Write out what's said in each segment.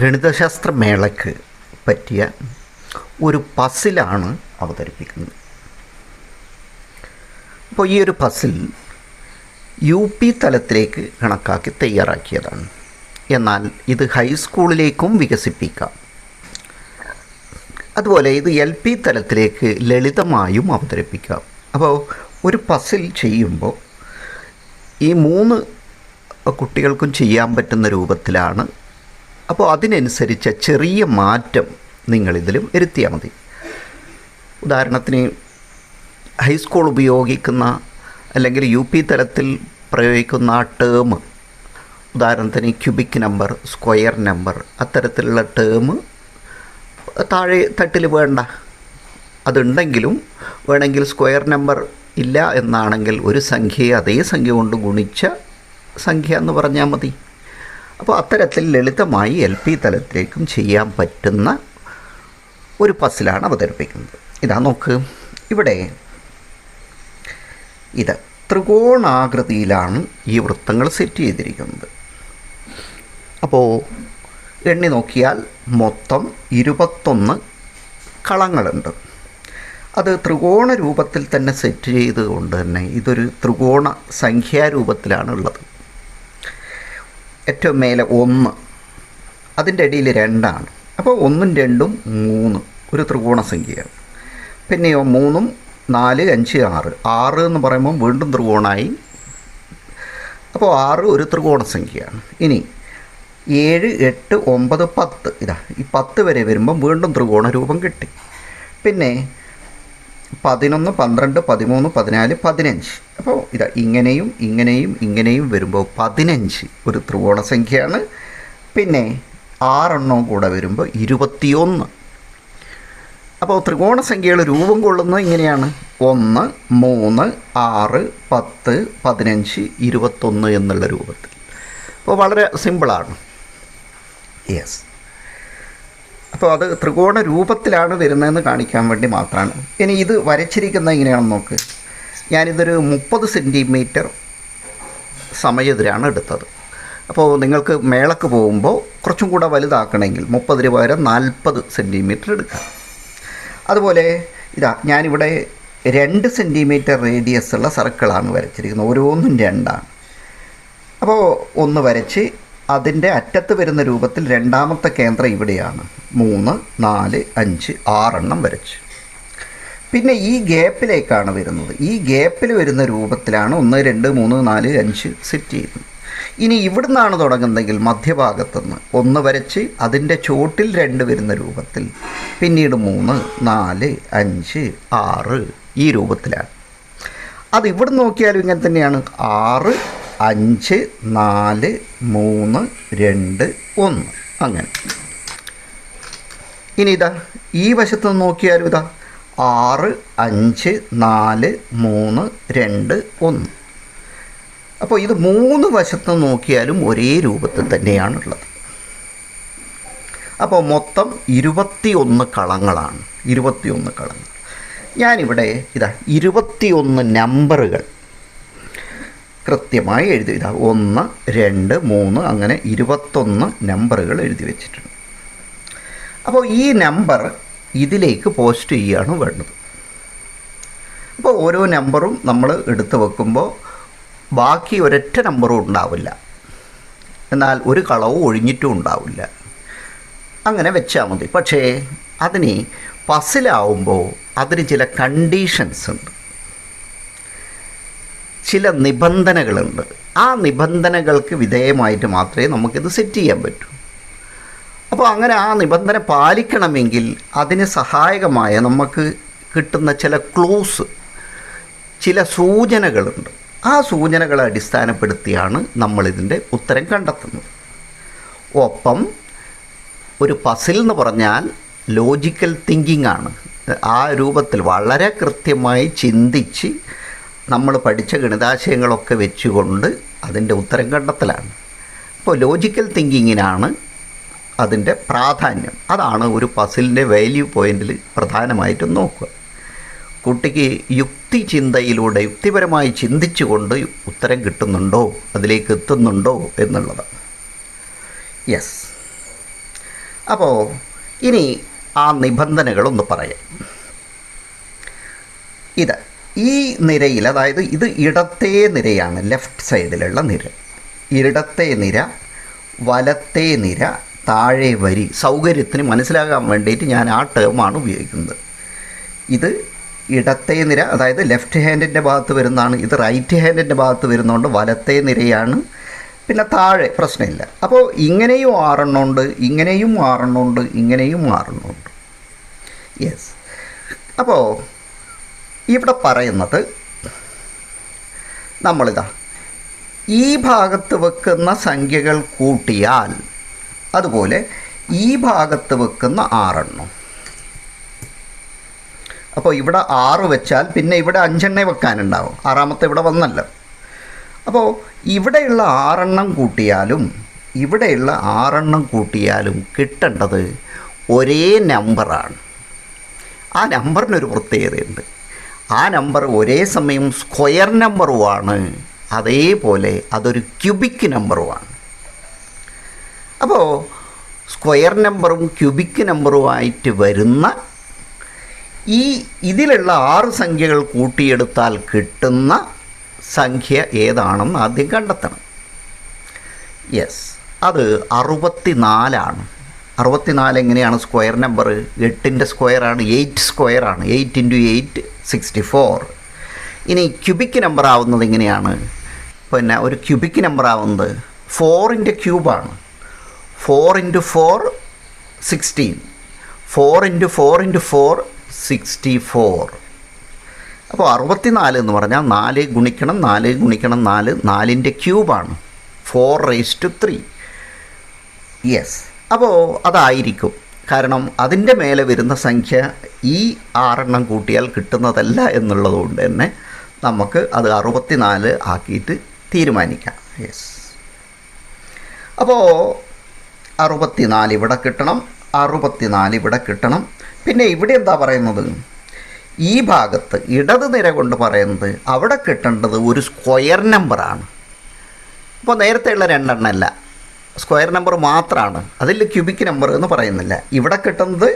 ഗണിതശാസ്ത്ര മേളയ്ക്ക് പറ്റിയ ഒരു പസിലാണ് അവതരിപ്പിക്കുന്നത്. അപ്പോൾ ഈ ഒരു പസിൽ UP തലത്തിലേക്ക് കണക്കാക്കി തയ്യാറാക്കിയതാണ്. എന്നാൽ ഇത് ഹൈസ്കൂളിലേക്കും വികസിപ്പിക്കാം. അതുപോലെ ഇത് LP തലത്തിലേക്ക് ലളിതമായും അവതരിപ്പിക്കാം. അപ്പോൾ ഒരു പസിൽ ചെയ്യുമ്പോൾ ഈ 3 കുട്ടികൾക്കും ചെയ്യാൻ പറ്റുന്ന രൂപത്തിലാണ്. അപ്പോൾ അതിനനുസരിച്ച ചെറിയ മാറ്റം നിങ്ങളിതിലും വരുത്തിയാൽ മതി. ഉദാഹരണത്തിന് ഹൈസ്കൂൾ ഉപയോഗിക്കുന്ന അല്ലെങ്കിൽ UP തലത്തിൽ പ്രയോഗിക്കുന്ന ആ ടേം, ഉദാഹരണത്തിന് ക്യൂബിക് നമ്പർ, സ്ക്വയർ നമ്പർ, അത്തരത്തിലുള്ള ടേം താഴെ തട്ടിൽ വേണ്ട. അതുണ്ടെങ്കിലും വേണമെങ്കിൽ സ്ക്വയർ നമ്പർ ഇല്ല എന്നാണെങ്കിൽ ഒരു സംഖ്യയെ അതേ സംഖ്യ കൊണ്ട് ഗുണിച്ച സംഖ്യ എന്ന് പറഞ്ഞാൽ മതി. അപ്പോൾ അത്തരത്തിൽ ലളിതമായി LP തലത്തിലേക്കും ചെയ്യാൻ പറ്റുന്ന ഒരു പസിലാണ് അവതരിപ്പിക്കുന്നത്. ഇതാ നോക്ക്, ഇവിടെ ഇത് ത്രികോണാകൃതിയിലാണ് ഈ വൃത്തങ്ങൾ സെറ്റ് ചെയ്തിരിക്കുന്നത്. അപ്പോൾ എണ്ണി നോക്കിയാൽ മൊത്തം 21 കളങ്ങളുണ്ട്. അത് ത്രികോണ രൂപത്തിൽ തന്നെ സെറ്റ് ചെയ്തുകൊണ്ട് തന്നെ ഇതൊരു ത്രികോണ സംഖ്യാരൂപത്തിലാണ് ഉള്ളത്. ഏറ്റവും മേലെ 1, അതിൻ്റെ ഇടയിൽ 2ആണ്. അപ്പോൾ 1ഉം 2ഉം 3 ഒരു ത്രികോണ സംഖ്യയാണ്. പിന്നെയോ 3ഉം 4, 5, 6 6 എന്ന് പറയുമ്പോൾ വീണ്ടും ത്രികോണമായി. അപ്പോൾ 6 ഒരു ത്രികോണ സംഖ്യയാണ്. ഇനി 7, 8, 9, 10 ഇതാ ഈ 10 വരെ വരുമ്പം വീണ്ടും ത്രികോണ രൂപം കിട്ടി. പിന്നെ 11, 12, 13, 14, 15. അപ്പോൾ ഇതാ ഇങ്ങനെയും ഇങ്ങനെയും ഇങ്ങനെയും വരുമ്പോൾ 15 ഒരു ത്രികോണ സംഖ്യയാണ്. പിന്നെ 6 എണ്ണവും കൂടെ വരുമ്പോൾ 21. അപ്പോൾ ത്രികോണ സംഖ്യകൾ രൂപം കൊള്ളുന്നത് ഇങ്ങനെയാണ്: 1, 3, 6, 10, 15, 21 എന്നുള്ള രൂപത്തിൽ. അപ്പോൾ വളരെ സിമ്പിളാണ്. യെസ്, അപ്പോൾ അത് ത്രികോണ രൂപത്തിലാണ് വരുന്നതെന്ന് കാണിക്കാൻ വേണ്ടി മാത്രമാണ്. ഇനി ഇത് വരച്ചിരിക്കുന്നത് എങ്ങനെയാണെന്ന് നോക്ക്. ഞാനിതൊരു 30 സെൻറ്റിമീറ്റർ സമയത്തിലാണ് എടുത്തത്. അപ്പോൾ നിങ്ങൾക്ക് മേളക്ക് പോകുമ്പോൾ കുറച്ചും കൂടെ വലുതാക്കണമെങ്കിൽ 30 പകരം 40 സെൻറ്റിമീറ്റർ എടുക്കാം. അതുപോലെ ഇതാ ഞാനിവിടെ 2 സെൻറ്റിമീറ്റർ റേഡിയസ് ഉള്ള സർക്കിളാണ് വരച്ചിരിക്കുന്നത്. ഓരോന്നും 2ആണ്. അപ്പോൾ ഒന്ന് വരച്ച് അതിൻ്റെ അറ്റത്ത് വരുന്ന രൂപത്തിൽ രണ്ടാമത്തെ കേന്ദ്രം ഇവിടെയാണ്. 3, 4, 5, 6 എണ്ണം വരച്ച്. പിന്നെ ഈ ഗ്യാപ്പിലേക്കാണ് വരുന്നത്. ഈ ഗ്യാപ്പിൽ വരുന്ന രൂപത്തിലാണ് 1, 2, 3, 4, 5 സെറ്റ് ചെയ്യുന്നത്. ഇനി ഇവിടുന്നാണ് തുടങ്ങുന്നതെങ്കിൽ മധ്യഭാഗത്തുനിന്ന് 1 വരച്ച് അതിൻ്റെ ചോട്ടിൽ 2 വരുന്ന രൂപത്തിൽ, പിന്നീട് 3, 4, 5, 6 ഈ രൂപത്തിലാണ്. അത് ഇവിടെ നോക്കിയാലും ഇങ്ങനെ തന്നെയാണ്. 6, 5, 4, 3, 2, 1 അങ്ങനെ. ഇനി ഇതാ ഈ വശത്ത് നിന്ന് നോക്കിയാലും ഇതാ 6, 5, 4, 3, 2, 1. അപ്പോൾ ഇത് 3 വശത്ത് നോക്കിയാലും ഒരേ രൂപത്തിൽ തന്നെയാണുള്ളത്. അപ്പോൾ മൊത്തം 21 കളങ്ങളാണ്. 21 കളങ്ങൾ. ഞാനിവിടെ ഇതാ 21 നമ്പറുകൾ കൃത്യമായി എഴുതി. ഇതാ 1, 2, 3 അങ്ങനെ 21 നമ്പറുകൾ എഴുതി വെച്ചിട്ടുണ്ട്. അപ്പോൾ ഈ നമ്പർ ഇതിലേക്ക് പോസ്റ്റ് ചെയ്യുകയാണ് വേണ്ടത്. അപ്പോൾ ഓരോ നമ്പറും നമ്മൾ എടുത്ത് വെക്കുമ്പോൾ ബാക്കി ഒരൊറ്റ നമ്പറും ഉണ്ടാവില്ല, എന്നാൽ ഒരു കളവും ഒഴിഞ്ഞിട്ടും ഉണ്ടാവില്ല. അങ്ങനെ വെച്ചാൽ മതി. പക്ഷേ അതിന് പസിലാവുമ്പോൾ അതിന് ചില കണ്ടീഷൻസ് ഉണ്ട്, ചില നിബന്ധനകളുണ്ട്. ആ നിബന്ധനകൾക്ക് വിധേയമായിട്ട് മാത്രമേ നമുക്കിത് സെറ്റ് ചെയ്യാൻ പറ്റൂ. അപ്പോൾ അങ്ങനെ ആ നിബന്ധന പാലിക്കണമെങ്കിൽ അതിന് സഹായകമായ നമുക്ക് കിട്ടുന്ന ചില ക്ലൂസ്, ചില സൂചനകളുണ്ട്. ആ സൂചനകളെ അടിസ്ഥാനപ്പെടുത്തിയാണ് നമ്മളിതിൻ്റെ ഉത്തരം കണ്ടെത്തുന്നത്. ഒപ്പം ഒരു പസിൽ എന്ന് പറഞ്ഞാൽ ലോജിക്കൽ തിങ്കിങ് ആണ്. ആ രൂപത്തിൽ വളരെ കൃത്യമായി ചിന്തിച്ച് നമ്മൾ പഠിച്ച ഗണിതാശയങ്ങളൊക്കെ വെച്ചുകൊണ്ട് അതിൻ്റെ ഉത്തരം കണ്ടെത്തലാണ്. അപ്പോൾ ലോജിക്കൽ തിങ്കിങ്ങിനാണ് അതിൻ്റെ പ്രാധാന്യം. അതാണ് ഒരു പസിലിൻ്റെ വാല്യൂ പോയിൻറ്റിൽ പ്രധാനമായിട്ടും നോക്കുക. കുട്ടിക്ക് യുക്തിചിന്തയിലൂടെ യുക്തിപരമായി ചിന്തിച്ചുകൊണ്ട് ഉത്തരം കിട്ടുന്നുണ്ടോ, അതിലേക്ക് എത്തുന്നുണ്ടോ എന്നുള്ളതാണ്. യെസ്, അപ്പോൾ ഇനി ആ നിബന്ധനകളൊന്ന് പറയാം. ഈ നിരയിൽ, അതായത് ഇത് ഇടത്തേ നിരയാണ്, ലെഫ്റ്റ് സൈഡിലുള്ള നിര, ഇടത്തേ നിര, വലത്തേ നിര, താഴെ വരി. സൗകര്യത്തിന് മനസ്സിലാകാൻ വേണ്ടിയിട്ട് ഞാൻ ആ ടേമാണ് ഉപയോഗിക്കുന്നത്. ഇത് ഇടത്തേ നിര, അതായത് ലെഫ്റ്റ് ഹാൻഡിൻ്റെ ഭാഗത്ത് വരുന്നതാണ്. ഇത് റൈറ്റ് ഹാൻഡിൻ്റെ ഭാഗത്ത് വരുന്നതുകൊണ്ട് വലത്തേ നിരയാണ്. പിന്നെ താഴെ പ്രശ്നമില്ല. അപ്പോൾ ഇങ്ങനെയും 6 ഉണ്ട്, ഇങ്ങനെയും 6 ഉണ്ട്, ഇങ്ങനെയും 6 ഉണ്ട്. യെസ്. അപ്പോൾ ഇവിടെ പറയുന്നത് നമ്മളിതാ ഈ ഭാഗത്ത് വെക്കുന്ന സംഖ്യകൾ കൂട്ടിയാൽ അതുപോലെ ഈ ഭാഗത്ത് വെക്കുന്ന 6. അപ്പോൾ ഇവിടെ 6 വെച്ചാൽ പിന്നെ ഇവിടെ 5 വെക്കാനുണ്ടാവും. 6ാമത്തെ ഇവിടെ വന്നല്ലോ. അപ്പോൾ ഇവിടെയുള്ള 6 കൂട്ടിയാലും ഇവിടെയുള്ള 6 കൂട്ടിയാലും കിട്ടേണ്ടത് ഒരേ നമ്പറാണ്. ആ നമ്പറിനൊരു പ്രത്യേകതയുണ്ട്. ആ നമ്പർ ഒരേ സമയം സ്ക്വയർ നമ്പറുമാണ്, അതേപോലെ അതൊരു ക്യൂബിക് നമ്പറുമാണ്. അപ്പോൾ സ്ക്വയർ നമ്പറും ക്യൂബിക് നമ്പറുമായിട്ട് വരുന്ന ഇതിലുള്ള 6 സംഖ്യകൾ കൂട്ടിയെടുത്താൽ കിട്ടുന്ന സംഖ്യ ഏതാണെന്ന് ആദ്യം കണ്ടെത്തണം. യെസ്, അത് 64 64 എങ്ങനെയാണ് സ്ക്വയർ നമ്പർ? 8ൻ്റെ സ്ക്വയറാണ്, 8 സ്ക്വയറാണ്. 8 × 8 64. ഇനി ക്യൂബിക് നമ്പർ ആവുന്നത് എങ്ങനെയാണ്? പിന്നെ ഒരു ക്യൂബിക് നമ്പർ ആവുന്നത് 4ൻ്റെ ക്യൂബാണ്. 4 × 4 16. 4 × 4 × 4 64. അപ്പോൾ 64 എന്ന് പറഞ്ഞാൽ 4 ഗുണിക്കണം 4 ഗുണിക്കണം 4, 4ൻ്റെ ക്യൂബാണ്. 4⁻3. യെസ്. അപ്പോൾ അതായിരിക്കും. കാരണം അതിൻ്റെ മേലെ വരുന്ന സംഖ്യ ഈ 6 കൂട്ടിയാൽ കിട്ടുന്നതല്ല എന്നുള്ളത് കൊണ്ട് തന്നെ നമുക്ക് അത് 64 ആക്കിയിട്ട് തീരുമാനിക്കാം. യെസ്. അപ്പോൾ 64 ഇവിടെ കിട്ടണം, 64 ഇവിടെ കിട്ടണം. പിന്നെ ഇവിടെ എന്താ പറയുന്നത്? ഈ ഭാഗത്ത് ഇടത് നിര കൊണ്ട് പറയുന്നത് അവിടെ കിട്ടേണ്ടത് ഒരു സ്ക്വയർ നമ്പറാണ്. അപ്പോൾ നേരത്തെയുള്ള 2 അല്ല, സ്ക്വയർ നമ്പർ മാത്രമാണ്. അതിൽ ക്യൂബിക് നമ്പർ എന്ന് പറയുന്നില്ല. ഇവിടെ കിട്ടുന്നത്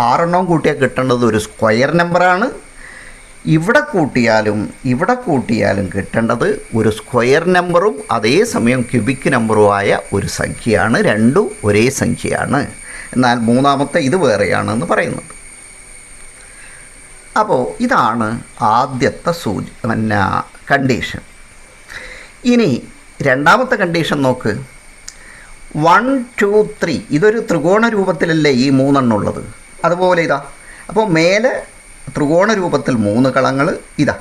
6 കൂട്ടിയാൽ കിട്ടേണ്ടത് ഒരു സ്ക്വയർ നമ്പറാണ്. ഇവിടെ കൂട്ടിയാലും കിട്ടേണ്ടത് ഒരു സ്ക്വയർ നമ്പറും അതേസമയം ക്യൂബിക് നമ്പറുമായ ഒരു സംഖ്യയാണ്. രണ്ടും ഒരേ സംഖ്യയാണ്. എന്നാൽ മൂന്നാമത്തെ ഇത് വേറെയാണെന്ന് പറയുന്നത്. അപ്പോൾ ഇതാണ് ആദ്യത്തെ കണ്ടീഷൻ. ഇനി രണ്ടാമത്തെ കണ്ടീഷൻ നോക്ക്. 1 2 3 ഇതൊരു ത്രികോണ രൂപത്തിലല്ലേ ഈ 3 ഉള്ളത്? അതുപോലെ ഇതാ. അപ്പോൾ മേലെ ത്രികോണ രൂപത്തിൽ 3 കളങ്ങൾ, ഇതാ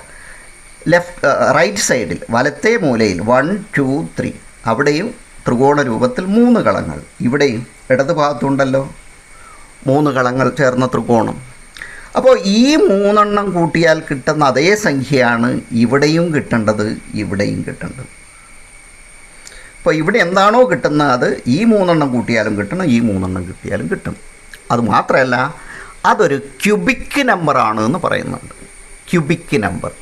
റൈറ്റ് സൈഡിൽ വലത്തേ മൂലയിൽ 1 2 3 അവിടെയും ത്രികോണ രൂപത്തിൽ 3 കളങ്ങൾ. ഇവിടെയും ഇടത് ഭാഗത്തുണ്ടല്ലോ 3 കളങ്ങൾ ചേർന്ന ത്രികോണം. അപ്പോൾ ഈ 3 കൂട്ടിയാൽ കിട്ടുന്ന അതേ സംഖ്യയാണ് ഇവിടെയും കിട്ടേണ്ടത്, ഇവിടെയും കിട്ടേണ്ടത്. അപ്പോൾ ഇവിടെ എന്താണോ കിട്ടുന്നത് അത് ഈ 3 കൂട്ടിയാലും കിട്ടണം, ഈ 3 കിട്ടിയാലും കിട്ടും. അതുമാത്രമല്ല, അതൊരു ക്യൂബിക് നമ്പറാണ് എന്ന് പറയുന്നുണ്ട്. ക്യൂബിക് നമ്പർ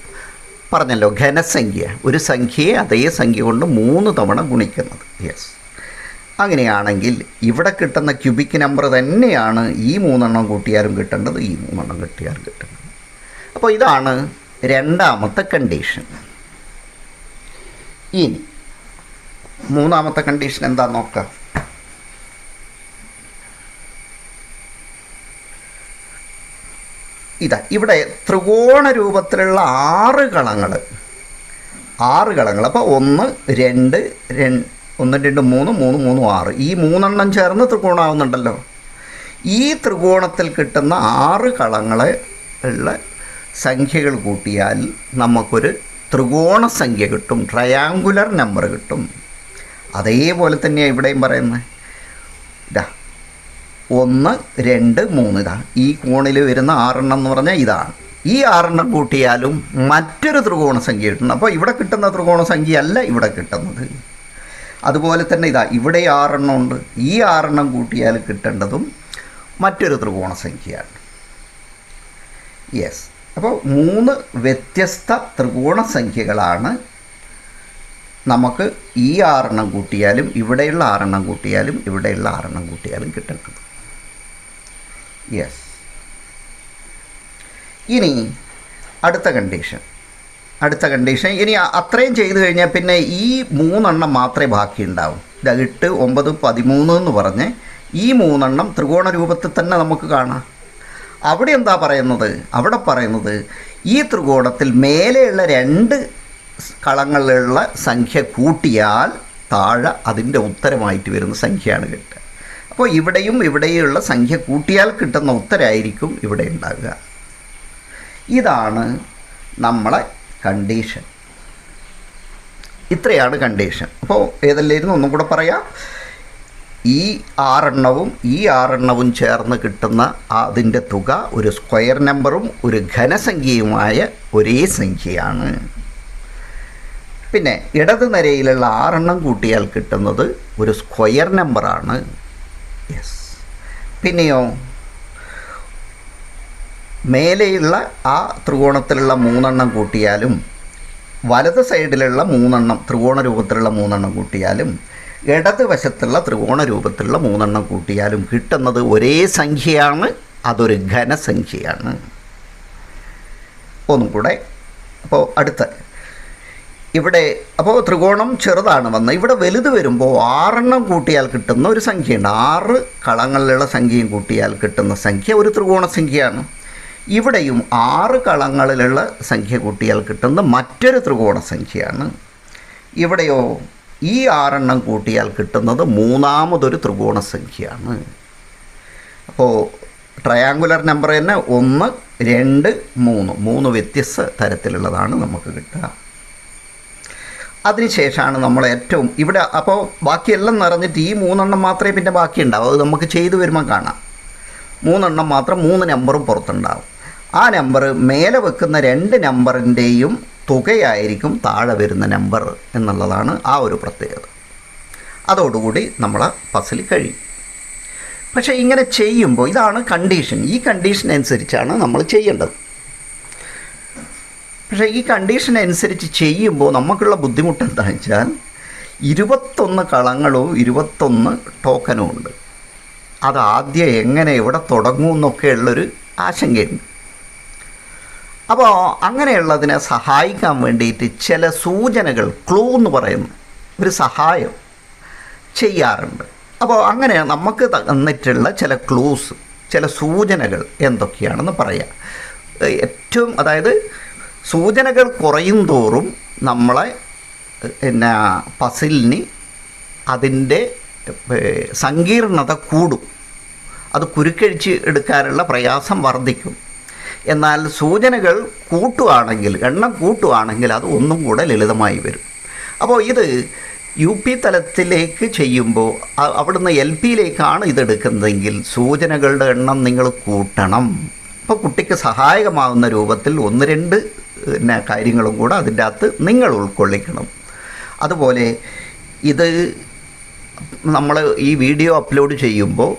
പറഞ്ഞല്ലോ, ഘനസംഖ്യ, ഒരു സംഖ്യയെ അതേ സംഖ്യ കൊണ്ട് 3 തവണ ഗുണിക്കുന്നത്. യെസ്. അങ്ങനെയാണെങ്കിൽ ഇവിടെ കിട്ടുന്ന ക്യൂബിക് നമ്പർ തന്നെയാണ് ഈ 3 കൂട്ടിയാലും കിട്ടേണ്ടത്, ഈ 3 കിട്ടിയാലും കിട്ടേണ്ടത്. അപ്പോൾ ഇതാണ് രണ്ടാമത്തെ കണ്ടീഷൻ. ഇനി മൂന്നാമത്തെ കണ്ടീഷൻ എന്താ നോക്കാം. ഇതാ ഇവിടെ ത്രികോണ രൂപത്തിലുള്ള 6 കളങ്ങൾ. അപ്പോൾ 1 2 1 2 3 3 3 6 ഈ 3 ചേർന്ന് ത്രികോണമാവുന്നുണ്ടല്ലോ. ഈ ത്രികോണത്തിൽ കിട്ടുന്ന 6 കളങ്ങളെ ഉള്ള സംഖ്യകൾ കൂട്ടിയാൽ നമുക്കൊരു ത്രികോണ സംഖ്യ കിട്ടും, ട്രയാങ്കുലർ നമ്പർ കിട്ടും. അതേപോലെ തന്നെയാണ് ഇവിടെയും പറയുന്നത്. ഇതാ 1 2 3 ഇതാ ഈ കോണിൽ വരുന്ന 6 എന്ന് പറഞ്ഞാൽ ഇതാണ്. ഈ 6 കൂട്ടിയാലും മറ്റൊരു ത്രികോണ സംഖ്യ കിട്ടുന്നു. അപ്പോൾ ഇവിടെ കിട്ടുന്ന ത്രികോണ സംഖ്യ അല്ല ഇവിടെ കിട്ടുന്നത്. അതുപോലെ തന്നെ ഇതാ ഇവിടെ 6 ഉണ്ട്. ഈ 6 കൂട്ടിയാൽ കിട്ടേണ്ടതും മറ്റൊരു ത്രികോണ സംഖ്യയാണ്. യെസ്. അപ്പോൾ 3 വ്യത്യസ്ത ത്രികോണ സംഖ്യകളാണ് നമുക്ക് ഈ 6 കൂട്ടിയാലും ഇവിടെയുള്ള 6 കൂട്ടിയാലും ഇവിടെയുള്ള 6 കൂട്ടിയാലും കിട്ടുന്നത്. യെസ്. ഇനി അടുത്ത കണ്ടീഷൻ ഇനി അത്രയും ചെയ്തു കഴിഞ്ഞാൽ പിന്നെ ഈ 3 മാത്രമേ ബാക്കിയുണ്ടാവും. 8, 9, 13 എന്ന് പറഞ്ഞ് ഈ 3 ത്രികോണ രൂപത്തിൽ തന്നെ നമുക്ക് കാണാം. അവിടെ എന്താ പറയുന്നത്? അവിടെ പറയുന്നത് ഈ ത്രികോണത്തിൽ മേലെയുള്ള 2 കളങ്ങളിലുള്ള സംഖ്യ കൂട്ടിയാൽ താഴെ അതിൻ്റെ ഉത്തരമായിട്ട് വരുന്ന സംഖ്യയാണ് കിട്ടുക. അപ്പോൾ ഇവിടെയുള്ള സംഖ്യ കൂട്ടിയാൽ കിട്ടുന്ന ഉത്തരമായിരിക്കും ഇവിടെ ഉണ്ടാകുക. ഇതാണ് നമ്മളെ കണ്ടീഷൻ. ഇത്രയാണ് കണ്ടീഷൻ. അപ്പോൾ ഏതല്ലായിരുന്നു ഒന്നും കൂടെ പറയാം. ഈ 6 ചേർന്ന് കിട്ടുന്ന അതിൻ്റെ തുക ഒരു സ്ക്വയർ നമ്പറും ഒരു ഘനസംഖ്യയുമായ ഒരേ സംഖ്യയാണ്. പിന്നെ ഇടത് നിരയിലുള്ള 6 കൂട്ടിയാൽ കിട്ടുന്നത് ഒരു സ്ക്വയർ നമ്പറാണ്. യെസ്. പിന്നെയോ മേലെയുള്ള ആ ത്രികോണത്തിലുള്ള 3 കൂട്ടിയാലും വലത് സൈഡിലുള്ള 3 ത്രികോണ രൂപത്തിലുള്ള 3 കൂട്ടിയാലും ഇടത് വശത്തുള്ള ത്രികോണ രൂപത്തിലുള്ള 3 കൂട്ടിയാലും കിട്ടുന്നത് ഒരേ സംഖ്യയാണ്. അതൊരു ഘനസംഖ്യയാണ്. ഒന്നും കൂടെ. അപ്പോൾ അപ്പോൾ ത്രികോണം ചെറുതാണ് വന്നത്. ഇവിടെ വലുത് വരുമ്പോൾ 6 കൂട്ടിയാൽ കിട്ടുന്ന ഒരു സംഖ്യയുണ്ട്. 6 കളങ്ങളിലുള്ള സംഖ്യയും കൂട്ടിയാൽ കിട്ടുന്ന സംഖ്യ ഒരു ത്രികോണ സംഖ്യയാണ്. ഇവിടെയും 6 കളങ്ങളിലുള്ള സംഖ്യ കൂട്ടിയാൽ കിട്ടുന്ന മറ്റൊരു ത്രികോണ സംഖ്യയാണ്. ഇവിടെയോ ഈ 6 കൂട്ടിയാൽ കിട്ടുന്നത് മൂന്നാമതൊരു ത്രികോണ സംഖ്യയാണ്. അപ്പോൾ ട്രയാങ്കുലർ നമ്പർ തന്നെ 1, 2, 3 വ്യത്യസ്ത തരത്തിലുള്ളതാണ് നമുക്ക് കിട്ടുക. അതിനുശേഷമാണ് നമ്മൾ ഏറ്റവും ഇവിടെ അപ്പോൾ ബാക്കിയെല്ലാം നിറഞ്ഞിട്ട് ഈ 3 മാത്രമേ പിന്നെ ബാക്കിയുണ്ടാവും. അത് നമുക്ക് ചെയ്തു വരുമ്പോൾ കാണാം. 3 മാത്രം 3 നമ്പറും പുറത്തുണ്ടാവും. ആ നമ്പർ മേലെ വെക്കുന്ന 2 നമ്പറിൻ്റെയും തുകയായിരിക്കും താഴെ വരുന്ന നമ്പർ എന്നുള്ളതാണ് ആ ഒരു പ്രത്യേകത. അതോടുകൂടി നമ്മളെ പസിൽ കഴിയും. പക്ഷേ ഇങ്ങനെ ചെയ്യുമ്പോൾ ഇതാണ് കണ്ടീഷൻ. ഈ കണ്ടീഷൻ അനുസരിച്ചാണ് നമ്മൾ ചെയ്യേണ്ടത്. പക്ഷേ ഈ കണ്ടീഷൻ അനുസരിച്ച് ചെയ്യുമ്പോൾ നമുക്കുള്ള ബുദ്ധിമുട്ട് എന്താണെന്ന് വെച്ചാൽ 21 കളങ്ങളും 21 ടോക്കനും ഉണ്ട്. അത് ആദ്യം എങ്ങനെ എവിടെ തുടങ്ങും എന്നൊക്കെ ഉള്ളൊരു ആശങ്കയുണ്ട്. അപ്പോൾ അങ്ങനെയുള്ളതിനെ സഹായിക്കാൻ വേണ്ടിയിട്ട് ചില സൂചനകൾ, ക്ലൂ എന്ന് പറയുന്ന ഒരു സഹായം ചെയ്യാറുണ്ട്. അപ്പോൾ അങ്ങനെ നമുക്ക് തന്നിട്ടുള്ള ചില ക്ലൂസ്, ചില സൂചനകൾ എന്തൊക്കെയാണെന്ന് പറയാം. ഏറ്റവും അതായത് സൂചനകൾ കുറയും തോറും നമ്മളെ പസിലിന് അതിൻ്റെ സങ്കീർണത കൂടും. അത് കുരുക്കഴിച്ച് എടുക്കാനുള്ള പ്രയാസം വർദ്ധിക്കും. എന്നാൽ സൂചനകൾ കൂട്ടുകയാണെങ്കിൽ, എണ്ണം കൂട്ടുകയാണെങ്കിൽ അത് ഒന്നും കൂടെ ലളിതമായി വരും. അപ്പോൾ ഇത് UP തലത്തിലേക്ക് ചെയ്യുമ്പോൾ അവിടുന്ന് LPയിലേക്കാണ് ഇതെടുക്കുന്നതെങ്കിൽ സൂചനകളുടെ എണ്ണം നിങ്ങൾ കൂട്ടണം. അപ്പോൾ കുട്ടിക്ക് സഹായകമാകുന്ന രൂപത്തിൽ 1-2 കാര്യങ്ങളും കൂടെ അതിൻ്റെ അകത്ത് നിങ്ങൾ ഉൾക്കൊള്ളിക്കണം. അതുപോലെ ഇത് നമ്മൾ ഈ വീഡിയോ അപ്ലോഡ് ചെയ്യുമ്പോൾ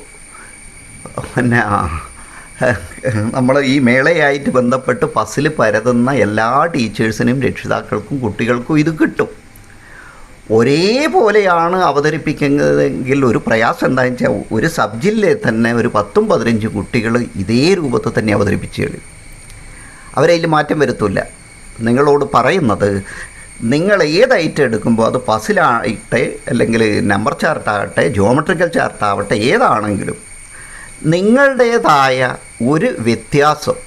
നമ്മൾ ഈ മേളയായിട്ട് ബന്ധപ്പെട്ട് പസിൽ പരതുന്ന എല്ലാ ടീച്ചേഴ്സിനും രക്ഷിതാക്കൾക്കും കുട്ടികൾക്കും ഇത് കിട്ടും. ഒരേപോലെയാണ് അവതരിപ്പിക്കുന്നതെങ്കിൽ ഒരു പ്രയാസം എന്താണെന്ന് വെച്ചാൽ ഒരു സബ് ജില്ലയിൽ തന്നെ ഒരു 10-15 കുട്ടികൾ ഇതേ രൂപത്തിൽ തന്നെ അവതരിപ്പിച്ച് കളി. അവരതിൽ മാറ്റം വരുത്തില്ല. നിങ്ങളോട് പറയുന്നത് നിങ്ങൾ ഏത് ഐറ്റം എടുക്കുമ്പോൾ അത് പസിലായിട്ടെ അല്ലെങ്കിൽ നമ്പർ ചാർട്ടാകട്ടെ ജോമെട്രിക്കൽ ചാർട്ടാവട്ടെ ഏതാണെങ്കിലും നിങ്ങളുടേതായ ഒരു വ്യത്യാസം,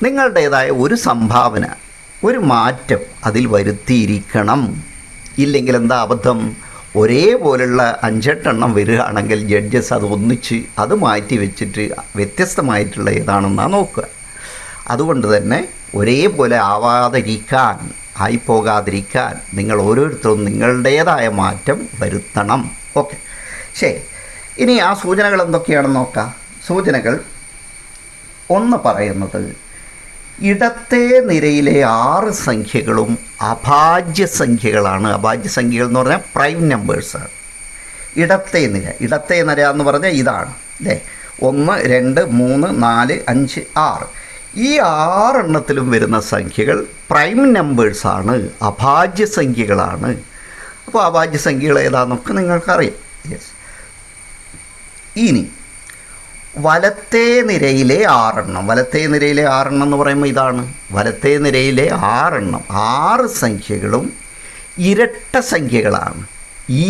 നിങ്ങളുടേതായ ഒരു സംഭാവന, ഒരു മാറ്റം അതിൽ വരുത്തിയിരിക്കണം. ഇല്ലെങ്കിൽ എന്താ അബദ്ധം? ഒരേപോലുള്ള 5-8 എണ്ണം വരികയാണെങ്കിൽ ജഡ്ജസ് അത് ഒന്നിച്ച് അത് മാറ്റി വെച്ചിട്ട് വ്യത്യസ്തമായിട്ടുള്ള ഏതാണെന്നാണ് നോക്കുക. അതുകൊണ്ട് തന്നെ ഒരേപോലെ ആയിപ്പോകാതിരിക്കാൻ നിങ്ങൾ ഓരോരുത്തരും നിങ്ങളുടേതായ മാറ്റം വരുത്തണം. ഓക്കെ, ശരി. ഇനി ആ സൂചനകൾ എന്തൊക്കെയാണെന്ന് നോക്കാം. സൂചനകൾ ഒന്ന് പറയുന്നത് ഇടത്തെ നിരയിലെ 6 സംഖ്യകളും അഭാജ്യ സംഖ്യകളാണ്. അഭാജ്യ സംഖ്യകൾ എന്ന് പറഞ്ഞാൽ പ്രൈം നമ്പേഴ്സാണ്. ഇടത്തെ നിര എന്ന് പറഞ്ഞാൽ ഇതാണ് അല്ലേ. 1, 2, 3, 4, 5, 6 ഈ 6 എണ്ണത്തിലും വരുന്ന സംഖ്യകൾ പ്രൈം നമ്പേഴ്സാണ്, അഭാജ്യ സംഖ്യകളാണ്. അപ്പോൾ അഭാജ്യ സംഖ്യകൾ ഏതാണെന്നൊക്കെ നിങ്ങൾക്കറിയാം. യെസ്. ഇനി വലത്തേ നിരയിലെ 6 എണ്ണം. വലത്തേ നിരയിലെ 6 എണ്ണം എന്ന് പറയുമ്പോൾ ഇതാണ്. വലത്തേ നിരയിലെ 6 എണ്ണം, 6 സംഖ്യകളും ഇരട്ട സംഖ്യകളാണ്,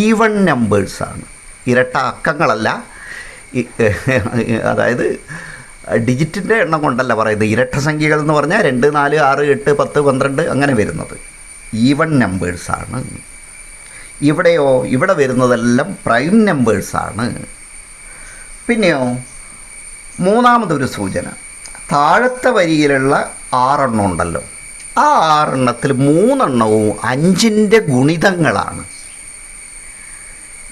ഈവൺ നമ്പേഴ്സാണ്. ഇരട്ട അക്കങ്ങളല്ല, അതായത് ഡിജിറ്റിൻ്റെ എണ്ണം കൊണ്ടല്ല പറയുന്നത്. ഇരട്ട സംഖ്യകൾ എന്ന് പറഞ്ഞാൽ 2, 4, 6, 8, 10, 12 അങ്ങനെ വരുന്നത് ഈവൺ നമ്പേഴ്സാണ്. ഇവിടെയോ, ഇവിടെ വരുന്നതെല്ലാം പ്രൈം നമ്പേഴ്സാണ്. പിന്നെയോ മൂന്നാമതൊരു സൂചന, താഴത്തെ വരിയിലുള്ള 6 എണ്ണം ഉണ്ടല്ലോ, ആ 6 എണ്ണത്തിൽ 3 എണ്ണവും 5ൻ്റെ ഗുണിതങ്ങളാണ്.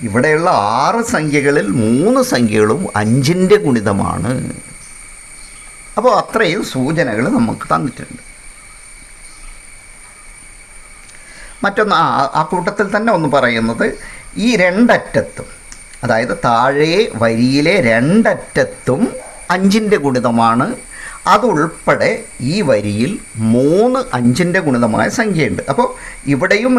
ഇവിടെയുള്ള 6 സംഖ്യകളിൽ 3 സംഖ്യകളും 5ൻ്റെ ഗുണിതമാണ്. അപ്പോൾ അത്രയും സൂചനകൾ നമുക്ക് തന്നിട്ടുണ്ട്. മറ്റൊന്ന് ആ കൂട്ടത്തിൽ തന്നെ ഒന്ന് പറയുന്നത്, ഈ രണ്ടറ്റത്തും, അതായത് താഴെ വരിയിലെ രണ്ടറ്റത്തും 5ൻ്റെ ഗുണിതമാണ്. അതുൾപ്പെടെ ഈ വരിയിൽ 3 5ൻ്റെ ഗുണിതമായ സംഖ്യയുണ്ട്. അപ്പോൾ ഇവിടെയും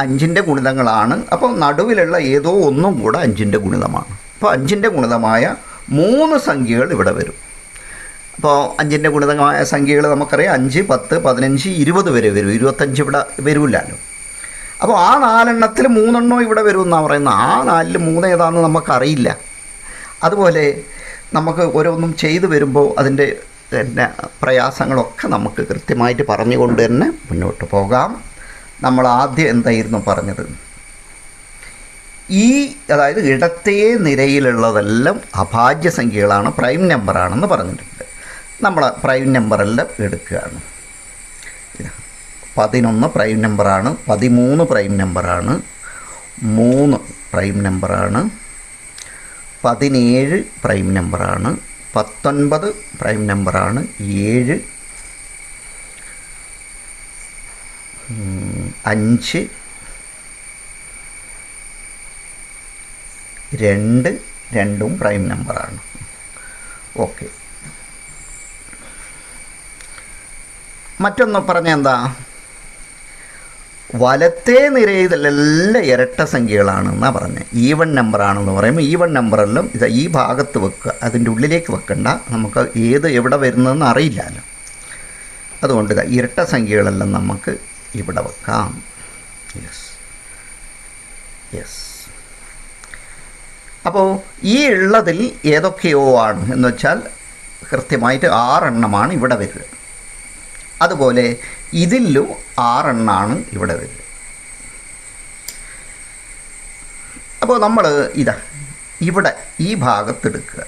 5ൻ്റെ ഗുണിതങ്ങളാണ്. അപ്പോൾ നടുവിലുള്ള ഏതോ ഒന്നും കൂടെ 5ൻ്റെ ഗുണിതമാണ്. അപ്പോൾ 5ൻ്റെ ഗുണിതമായ 3 സംഖ്യകൾ ഇവിടെ വരും. അപ്പോൾ 5ൻ്റെ ഗുണിതമായ സംഖ്യകൾ നമുക്കറിയാം 5, 10, 15, 20 വരെ വരും. 25 ഇവിടെ വരില്ലല്ലോ. അപ്പോൾ ആ 4 എണ്ണത്തിൽ 3 എണ്ണം ഇവിടെ വരുമെന്നാണ് പറയുന്നത്. ആ 4ൽ 3 ഏതാണെന്ന് നമുക്കറിയില്ല. അതുപോലെ നമുക്ക് ഓരോന്നും ചെയ്തു വരുമ്പോൾ അതിൻ്റെ പ്രയാസങ്ങളൊക്കെ നമുക്ക് കൃത്യമായിട്ട് പറഞ്ഞുകൊണ്ട് തന്നെ മുന്നോട്ട് പോകാം. നമ്മൾ ആദ്യം എന്തായിരുന്നു പറഞ്ഞത്? അതായത് ഇടത്തേ നിരയിലുള്ളതെല്ലാം അഭാജ്യ സംഖ്യകളാണ്, പ്രൈം നമ്പറാണെന്ന് പറഞ്ഞിട്ടുണ്ട്. നമ്മൾ പ്രൈം നമ്പറെല്ലാം എടുക്കുകയാണ്. 11 പ്രൈം നമ്പറാണ്, 13 പ്രൈം നമ്പറാണ്, 3 പ്രൈം നമ്പറാണ്, 17 പ്രൈം നമ്പറാണ്, 19 പ്രൈം നമ്പറാണ്, 7, 5, 2 രണ്ടും പ്രൈം നമ്പറാണ്. ഓക്കെ. മറ്റൊന്ന് പറഞ്ഞ എന്താ? വലത്തേ നിരയിലെല്ലാം ഇരട്ട സംഖ്യകളാണെന്നാണ് പറഞ്ഞത്. ഈവൺ നമ്പറാണെന്ന് പറയുമ്പോൾ ഈവൺ നമ്പറെല്ലാം ഈ ഭാഗത്ത് വെക്കുക, അതിൻ്റെ ഉള്ളിലേക്ക് വെക്കണ്ട. നമുക്ക് എവിടെ വരുന്നതെന്ന് അറിയില്ലല്ലോ. അതുകൊണ്ട് ഇരട്ട സംഖ്യകളെല്ലാം നമുക്ക് ഇവിടെ വെക്കാം. യെസ്. അപ്പോൾ ഈ ഉള്ളതിൽ ഏതൊക്കെയോ ആണ് എന്ന് വെച്ചാൽ കൃത്യമായിട്ട് 6 എണ്ണമാണ് ഇവിടെ വരിക. അതുപോലെ ഇതിലും 6 എണ്ണമാണ് ഇവിടെ വരിക. അപ്പോൾ നമ്മൾ ഇവിടെ ഈ ഭാഗത്തെടുക്കുക.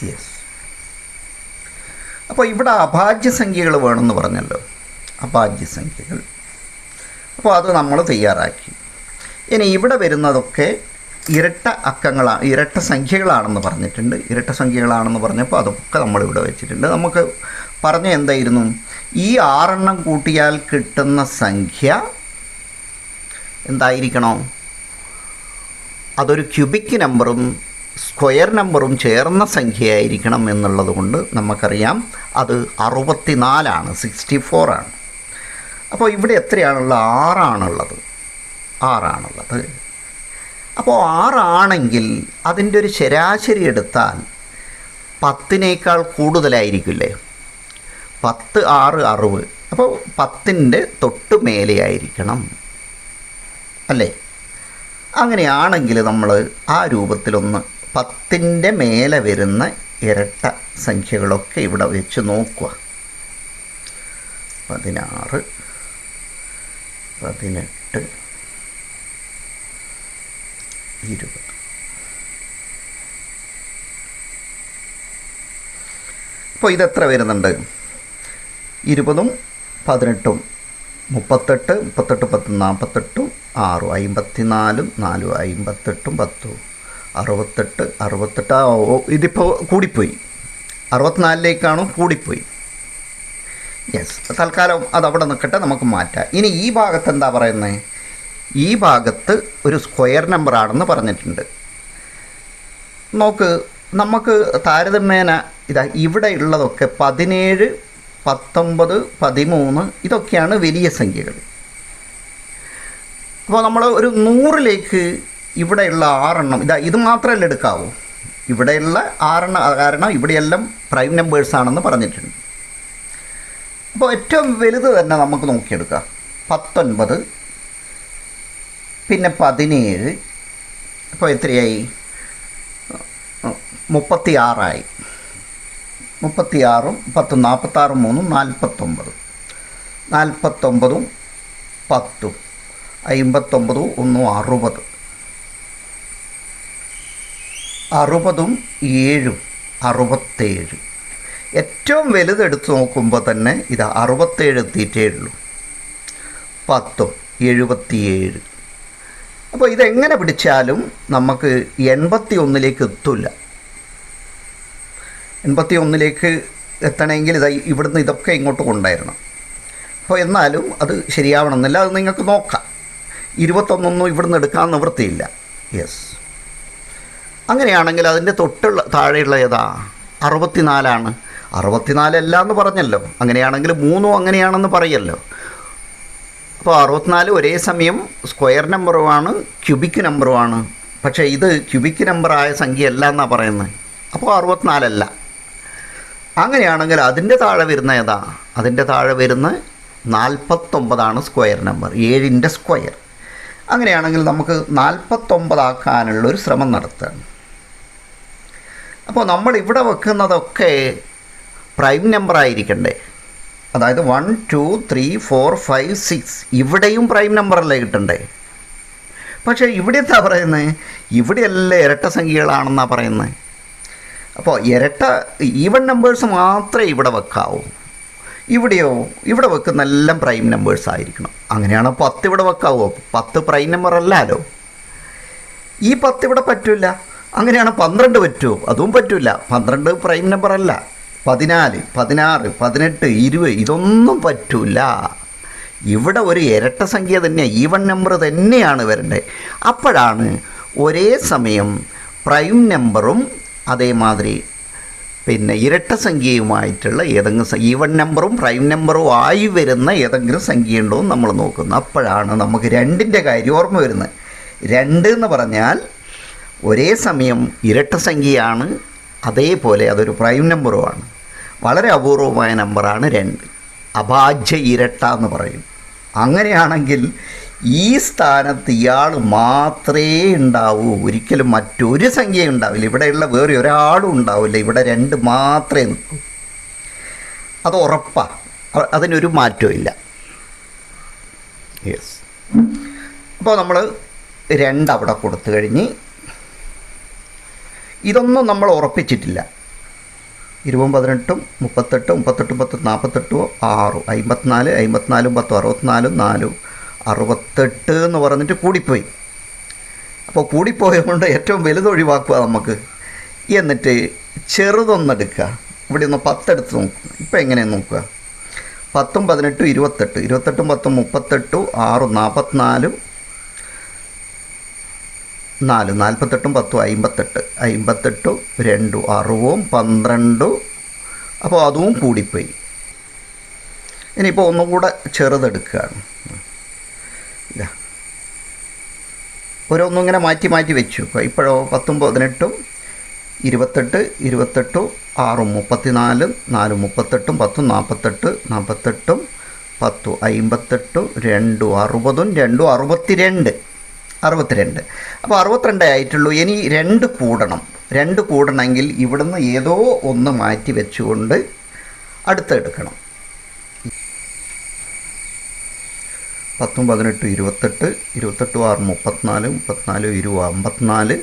യെസ്. അപ്പോൾ ഇവിടെ അഭാജ്യ സംഖ്യകൾ വേണമെന്ന് പറഞ്ഞല്ലോ, അഭാജ്യ സംഖ്യകൾ. അപ്പോൾ അത് നമ്മൾ തയ്യാറാക്കി. ഇനി ഇവിടെ വരുന്നതൊക്കെ ഇരട്ട അക്കങ്ങളാണ്, ഇരട്ട സംഖ്യകളാണെന്ന് പറഞ്ഞിട്ടുണ്ട്. ഇരട്ട സംഖ്യകളാണെന്ന് പറഞ്ഞപ്പോൾ അതൊക്കെ നമ്മളിവിടെ വെച്ചിട്ടുണ്ട്. നമുക്ക് പറഞ്ഞ എന്തായിരുന്നു? ഈ 6 എണ്ണം കൂട്ടിയാൽ കിട്ടുന്ന സംഖ്യ എന്തായിരിക്കണം? അതൊരു ക്യൂബിക് നമ്പറും സ്ക്വയർ നമ്പറും ചേർന്ന സംഖ്യയായിരിക്കണം എന്നുള്ളത് കൊണ്ട് നമുക്കറിയാം അത് 64ആണ്, 64 ആണ്. അപ്പോൾ ഇവിടെ എത്രയാണുള്ളത്? 6 ആണുള്ളത്. 6 ആണുള്ളത്. അപ്പോൾ 6 ആണെങ്കിൽ അതിൻ്റെ ഒരു ശരാശരി എടുത്താൽ 10നേക്കാൾ കൂടുതലായിരിക്കില്ലേ? 10, 6, 60. അപ്പോൾ 10ൻ്റെ തൊട്ട് മേലെയായിരിക്കണം അല്ലേ? അങ്ങനെയാണെങ്കിൽ നമ്മൾ ആ രൂപത്തിലൊന്ന് 10ൻ്റെ മേലെ വരുന്ന ഇരട്ട സംഖ്യകളൊക്കെ ഇവിടെ വെച്ച് നോക്കുക. 16, 18, 20. അപ്പോൾ ഇതെത്ര വരുന്നുണ്ട്? 20ഉം 18ഉം 38, 38, 10, 48, 6, 54, 4, 58, 10, 68, 68. ഇതിപ്പോൾ കൂടിപ്പോയി, 64ലേക്കാണോ കൂടിപ്പോയി. യെസ്. തൽക്കാലം അതവിടെ നിൽക്കട്ടെ, നമുക്ക് മാറ്റാം. ഇനി ഈ ഭാഗത്ത് എന്താ പറയുന്നത്? ഈ ഭാഗത്ത് ഒരു സ്ക്വയർ നമ്പറാണെന്ന് പറഞ്ഞിട്ടുണ്ട്. നോക്ക്, നമുക്ക് താരതമ്യേന ഇവിടെ ഉള്ളതൊക്കെ 17 19, 13 ഇതൊക്കെയാണ് വലിയ സംഖ്യകൾ. അപ്പോൾ നമ്മൾ ഒരു 100ലേക്ക് ഇവിടെയുള്ള 6 ഇത് മാത്രമല്ല എടുക്കാവൂ. ഇവിടെയുള്ള 6 കാരണം ഇവിടെയെല്ലാം പ്രൈം നമ്പേഴ്സാണെന്ന് പറഞ്ഞിട്ടുണ്ട്. അപ്പോൾ ഏറ്റവും വലുത് തന്നെ നമുക്ക് നോക്കിയെടുക്കാം. 19, പിന്നെ 17, അപ്പോൾ എത്രയായി? 36ആയി. 36ഉം 10, 46, 3, 49. 49ഉം 10, 59, 1, 60. 60ഉം 7, 67. ഏറ്റവും വലുതെടുത്ത് നോക്കുമ്പോൾ തന്നെ ഇത് 67 എത്തിയിട്ടേ ഉള്ളൂ. 10, 77. അപ്പോൾ ഇതെങ്ങനെ പിടിച്ചാലും നമുക്ക് 81ലേക്ക് എത്തില്ല. 81ലേക്ക് എത്തണമെങ്കിൽ ഇവിടുന്ന് ഇതൊക്കെ ഇങ്ങോട്ട് കൊണ്ടുവരണം. അപ്പോൾ എന്നാലും അത് ശരിയാവണമെന്നില്ല. അത് നിങ്ങൾക്ക് നോക്കാം. 21 ഇവിടുന്ന് എടുക്കാൻ നിവൃത്തിയില്ല. യെസ്, അങ്ങനെയാണെങ്കിൽ അതിൻ്റെ താഴെയുള്ള ഏതാ? 64ആണ്. 64 അല്ല എന്ന് പറഞ്ഞല്ലോ. അങ്ങനെയാണെങ്കിൽ 3 അങ്ങനെയാണെന്ന് പറയല്ലോ. അപ്പോൾ 64 ഒരേ സമയം സ്ക്വയർ നമ്പറുമാണ്, ക്യൂബിക് നമ്പറുമാണ്. പക്ഷേ ഇത് ക്യൂബിക് നമ്പറായ സംഖ്യ അല്ല എന്നാണ് പറയുന്നത്. അപ്പോൾ 64 അല്ല. അങ്ങനെയാണെങ്കിൽ അതിൻ്റെ താഴെ വരുന്ന ഏതാ? അതിൻ്റെ താഴെ വരുന്ന 49ആണ് സ്ക്വയർ നമ്പർ, 7ൻ്റെ സ്ക്വയർ. അങ്ങനെയാണെങ്കിൽ നമുക്ക് 49 ആക്കാനുള്ളൊരു ശ്രമം നടത്തുകയാണ്. അപ്പോൾ നമ്മൾ ഇവിടെ വെക്കുന്നതൊക്കെ പ്രൈം നമ്പർ ആയിരിക്കണ്ടേ? അതായത് 1, 2, 3, 4, 5, 6 ഇവിടെയും പ്രൈം നമ്പറല്ലേ കിട്ടണ്ടേ? പക്ഷേ ഇവിടെ എന്താ പറയുന്നത്? ഇവിടെയല്ലേ ഇരട്ട സംഖ്യകളാണെന്നാണ് പറയുന്നത്. അപ്പോൾ ഈവൻ നമ്പേഴ്സ് മാത്രമേ ഇവിടെ വെക്കാവൂ. ഇവിടെയോ? ഇവിടെ വെക്കുന്ന എല്ലാം പ്രൈം നമ്പേഴ്സ് ആയിരിക്കണം. അങ്ങനെയാണ് 10 ഇവിടെ വെക്കാവോ? 10 പ്രൈം നമ്പർ അല്ലല്ലോ. ഈ 10 ഇവിടെ പറ്റില്ല. അങ്ങനെയാണ് 12 പറ്റുമോ? അതും പറ്റില്ല. 12 പ്രൈം നമ്പർ അല്ല. 14, 16, 18, 20 ഇതൊന്നും പറ്റില്ല. ഇവിടെ ഒരു ഇരട്ട സംഖ്യ തന്നെ, ഈവൻ നമ്പർ തന്നെയാണ് വരേണ്ടത്. അപ്പോഴാണ് ഒരേ സമയം പ്രൈം നമ്പറും അതേമാതിരി പിന്നെ ഇരട്ട സംഖ്യയുമായിട്ടുള്ള ഏതെങ്കിലും ഈവൻ നമ്പറും പ്രൈം നമ്പറും ആയി വരുന്ന ഏതെങ്കിലും സംഖ്യ ഉണ്ടോ എന്ന് നമ്മൾ നോക്കുന്നു. അപ്പോഴാണ് നമുക്ക് 2ൻ്റെ കാര്യം ഓർമ്മ വരുന്നത്. 2 എന്ന് പറഞ്ഞാൽ ഒരേ സമയം ഇരട്ട സംഖ്യയാണ്, അതേപോലെ അതൊരു പ്രൈം നമ്പറുമാണ്. വളരെ അപൂർവമായ നമ്പറാണ് 2. അഭാജ്യ ഇരട്ട എന്ന് പറയും. അങ്ങനെയാണെങ്കിൽ ഈ സ്ഥാനത്ത് ഇയാൾ മാത്രമേ ഉണ്ടാവൂ. ഒരിക്കലും മറ്റൊരു സംഖ്യ ഉണ്ടാവില്ല. ഇവിടെയുള്ള വേറെ ഒരാളും ഉണ്ടാവില്ല. ഇവിടെ 2 മാത്രമേ നിൽക്കൂ. അത് ഉറപ്പാണ്. അതിനൊരു മാറ്റവും ഇല്ല. യെസ്. അപ്പോൾ നമ്മൾ 2 അവിടെ കൊടുത്തു കഴിഞ്ഞ് ഇതൊന്നും നമ്മൾ ഉറപ്പിച്ചിട്ടില്ല. 20, 18, 38, 38, 10, 48, 6, 54, 54, 10, 64, 4, 68 എന്ന് പറഞ്ഞിട്ട് കൂടിപ്പോയി. അപ്പോൾ കൂടിപ്പോയതുകൊണ്ട് ഏറ്റവും വലുത് ഒഴിവാക്കുക നമുക്ക്. എന്നിട്ട് ചെറുതൊന്നെടുക്കുക. ഇവിടെ ഒന്ന് 10 എടുത്ത് നോക്കുക. ഇപ്പോൾ എങ്ങനെയാണ് നോക്കുക? 10, 18, 28, 28, 10, 38, 6, 44, 4, 48, 10, 58, 58, 2, 60, 12. അപ്പോൾ അതും കൂടിപ്പോയി. ഇനിയിപ്പോൾ ഒന്നും കൂടെ ചെറുതെടുക്കുകയാണ്. ഇല്ല, ഓരോന്നും ഇങ്ങനെ മാറ്റി മാറ്റി വെച്ചു. ഇപ്പോഴോ 10, 18, 28, 28, 6, 34, 4, 38, 10, 48, 48, 10, 58, 2, 60, 2, 62. 62. അപ്പോൾ 62 ആയിട്ടുള്ളൂ. ഇനി 2 കൂടണം. 2 കൂടണമെങ്കിൽ ഇവിടുന്ന് ഏതോ ഒന്ന് മാറ്റി വെച്ചുകൊണ്ട് അടുത്തെടുക്കണം. 10, 18, 28, 28, 6, 34, 34, 20, 54,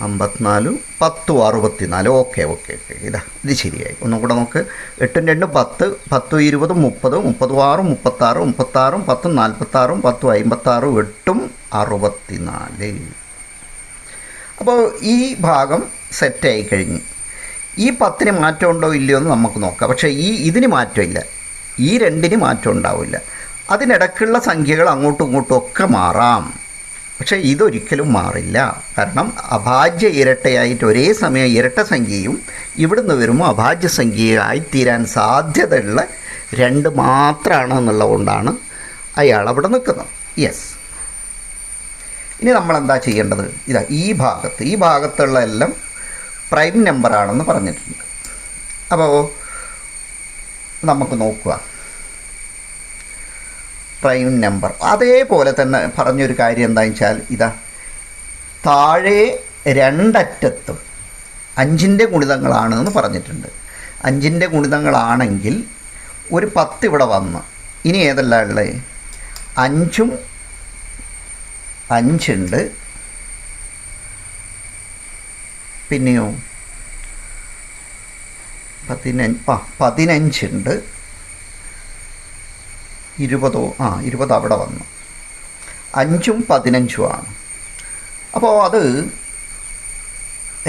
54, 10, 64. ഓക്കെ. ഇത് ശരിയായി. ഒന്നും കൂടെ നോക്ക്. 8, 2, 10, 10, 20, 30, 36, 36, 36, 10, 46, 10, 56, 8, 64. അപ്പോൾ ഈ ഭാഗം സെറ്റായി കഴിഞ്ഞ് ഈ 10ന് മാറ്റമുണ്ടോ ഇല്ലയോ എന്ന് നമുക്ക് നോക്കാം. പക്ഷേ ഇതിന് മാറ്റമില്ല. ഈ 2ന് മാറ്റം ഉണ്ടാവില്ല. അതിനിടയ്ക്കുള്ള സംഖ്യകൾ അങ്ങോട്ടും ഇങ്ങോട്ടും ഒക്കെ മാറാം. പക്ഷേ ഇതൊരിക്കലും മാറില്ല. കാരണം അഭാജ്യ ഇരട്ടയായിട്ട് ഒരേ സമയം ഇരട്ട സംഖ്യയും ഇവിടുന്ന് വരുമ്പോൾ അഭാജ്യ സംഖ്യയായിത്തീരാൻ സാധ്യതയുള്ള 2 മാത്രമാണ് എന്നുള്ളതുകൊണ്ടാണ് അയാൾ അവിടെ നിൽക്കുന്നത്. യെസ്. ഇനി നമ്മളെന്താ ചെയ്യേണ്ടത്? ഇതാ ഈ ഭാഗത്തുള്ള എല്ലാം പ്രൈം നമ്പറാണെന്ന് പറഞ്ഞിട്ടുണ്ട്. അപ്പോൾ നമുക്ക് നോക്കുക. പ്രൈം നമ്പർ അതേപോലെ തന്നെ പറഞ്ഞൊരു കാര്യം എന്താണെന്ന് വെച്ചാൽ ഇതാ താഴെ രണ്ടറ്റത്തും 5ൻ്റെ ഗുണിതങ്ങളാണ് എന്ന് പറഞ്ഞിട്ടുണ്ട്. 5ൻ്റെ ഗുണിതങ്ങളാണെങ്കിൽ ഒരു 10 ഇവിടെ വന്ന് ഇനി ഏതെല്ലാം ഉള്ളത്? 5ഉം 5ഉണ്ട്, പിന്നെയോ 15ഉണ്ട്, 20 അവിടെ വന്നു. 5ഉം 15ഉമാണ്. അപ്പോൾ അത്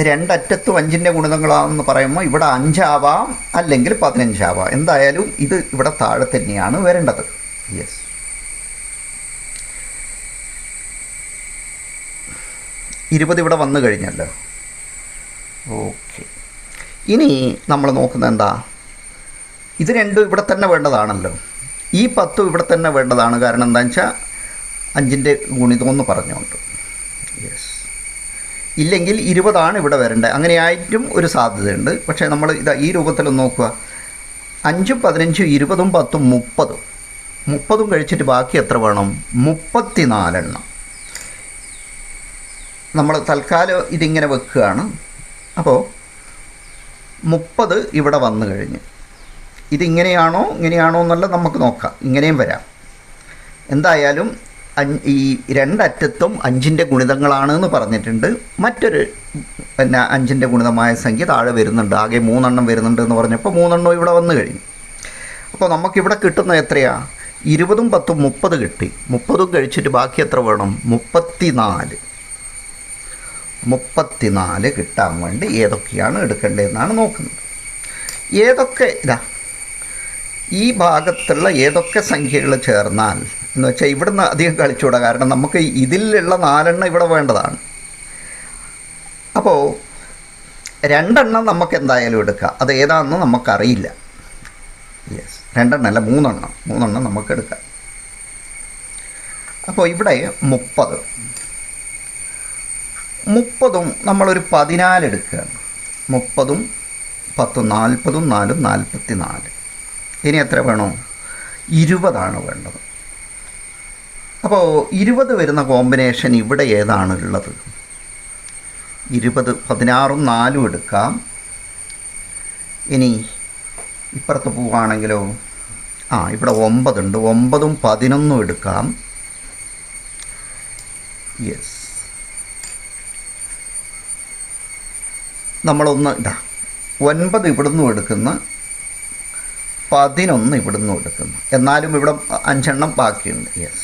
രണ്ടറ്റത്തും 5ൻ്റെ ഗുണിതങ്ങളാണെന്ന് പറയുമ്പോൾ ഇവിടെ 5 ആവാം, അല്ലെങ്കിൽ 15 ആവാം. എന്തായാലും ഇത് ഇവിടെ താഴെ തന്നെയാണ് വരേണ്ടത്. യെസ്. ഇവിടെ വന്നു കഴിഞ്ഞല്ലോ. ഓക്കെ. ഇനി നമ്മൾ നോക്കുന്നത് എന്താ? ഇത് രണ്ടും ഇവിടെ തന്നെ വേണ്ടതാണല്ലോ. ഈ 10 ഇവിടെ തന്നെ വേണ്ടതാണ്. കാരണം എന്താണെന്ന് വെച്ചാൽ 5ൻ്റെ ഗുണിതമെന്ന് പറഞ്ഞുകൊണ്ട്. യെസ്. ഇല്ലെങ്കിൽ 20 ഇവിടെ വരേണ്ടത്. അങ്ങനെയായിട്ടും ഒരു സാധ്യതയുണ്ട്. പക്ഷേ നമ്മൾ ഇതാ ഈ രൂപത്തിലൊന്ന് നോക്കുക. 5ഉം 15ഉം 20ഉം 10ഉം 30ഉം കഴിച്ചിട്ട് ബാക്കി എത്ര വേണം? 34 എണ്ണം. നമ്മൾ തൽക്കാലം ഇതിങ്ങനെ വെക്കുകയാണ്. അപ്പോൾ 30 ഇവിടെ വന്നു കഴിഞ്ഞ് ഇതിങ്ങനെയാണോ ഇങ്ങനെയാണോ എന്നുള്ളത് നമുക്ക് നോക്കാം. ഇങ്ങനെയും വരാം. എന്തായാലും ഈ രണ്ടറ്റത്തും 5ൻ്റെ ഗുണിതങ്ങളാണ് എന്ന് പറഞ്ഞിട്ടുണ്ട്. മറ്റൊരു 5ൻ്റെ ഗുണിതമായ സംഖ്യ താഴെ വരുന്നുണ്ട്. ആകെ 3 എണ്ണം വരുന്നുണ്ട് എന്ന് പറഞ്ഞപ്പോൾ 3 എണ്ണം ഇവിടെ വന്നു കഴിഞ്ഞു. അപ്പോൾ നമുക്കിവിടെ കിട്ടുന്നത് എത്രയാണ്? 20ഉം 10ഉം 30 കിട്ടി. 30ഉം കഴിച്ചിട്ട് ബാക്കി എത്ര വേണം? 34 കിട്ടാൻ വേണ്ടി ഏതൊക്കെയാണ് എടുക്കേണ്ടതെന്നാണ് നോക്കുന്നത്. ഏതൊക്കെ ഈ ഭാഗത്തുള്ള ഏതൊക്കെ സംഖ്യകൾ ചേർന്നാൽ എന്ന് വെച്ചാൽ ഇവിടുന്ന് അധികം കളിച്ചുകൂടാ. കാരണം നമുക്ക് ഇതിലുള്ള 4 എണ്ണം ഇവിടെ വേണ്ടതാണ്. അപ്പോൾ 2 എണ്ണം നമുക്ക് എന്തായാലും എടുക്കാം. അത് ഏതാണെന്ന് നമുക്കറിയില്ല. യെസ്. 2 എണ്ണം അല്ല, 3 എണ്ണം നമുക്ക് എടുക്കാം. അപ്പോൾ ഇവിടെ 30ഉം നമ്മളൊരു 14 എടുക്കുകയാണ്. 30ഉം 10ഉം 40ഉം 4ഉം 44. ഇനി എത്ര വേണോ? 20 വേണ്ടത്. അപ്പോൾ 20 വരുന്ന കോമ്പിനേഷൻ ഇവിടെ ഏതാണുള്ളത്? 20 16ഉം 4ഉം എടുക്കാം. ഇനി ഇപ്പുറത്ത് പോവുകയാണെങ്കിലോ ഇവിടെ 9 ഉണ്ട്. 9ഉം 11ഉം എടുക്കാം. യെസ്. നമ്മളൊന്ന് 9 ഇവിടുന്നും എടുക്കുന്ന, 11 ഇവിടുന്നും എടുക്കുന്നു. എന്നാലും ഇവിടെ 5 എണ്ണം ബാക്കിയുണ്ട്. യെസ്.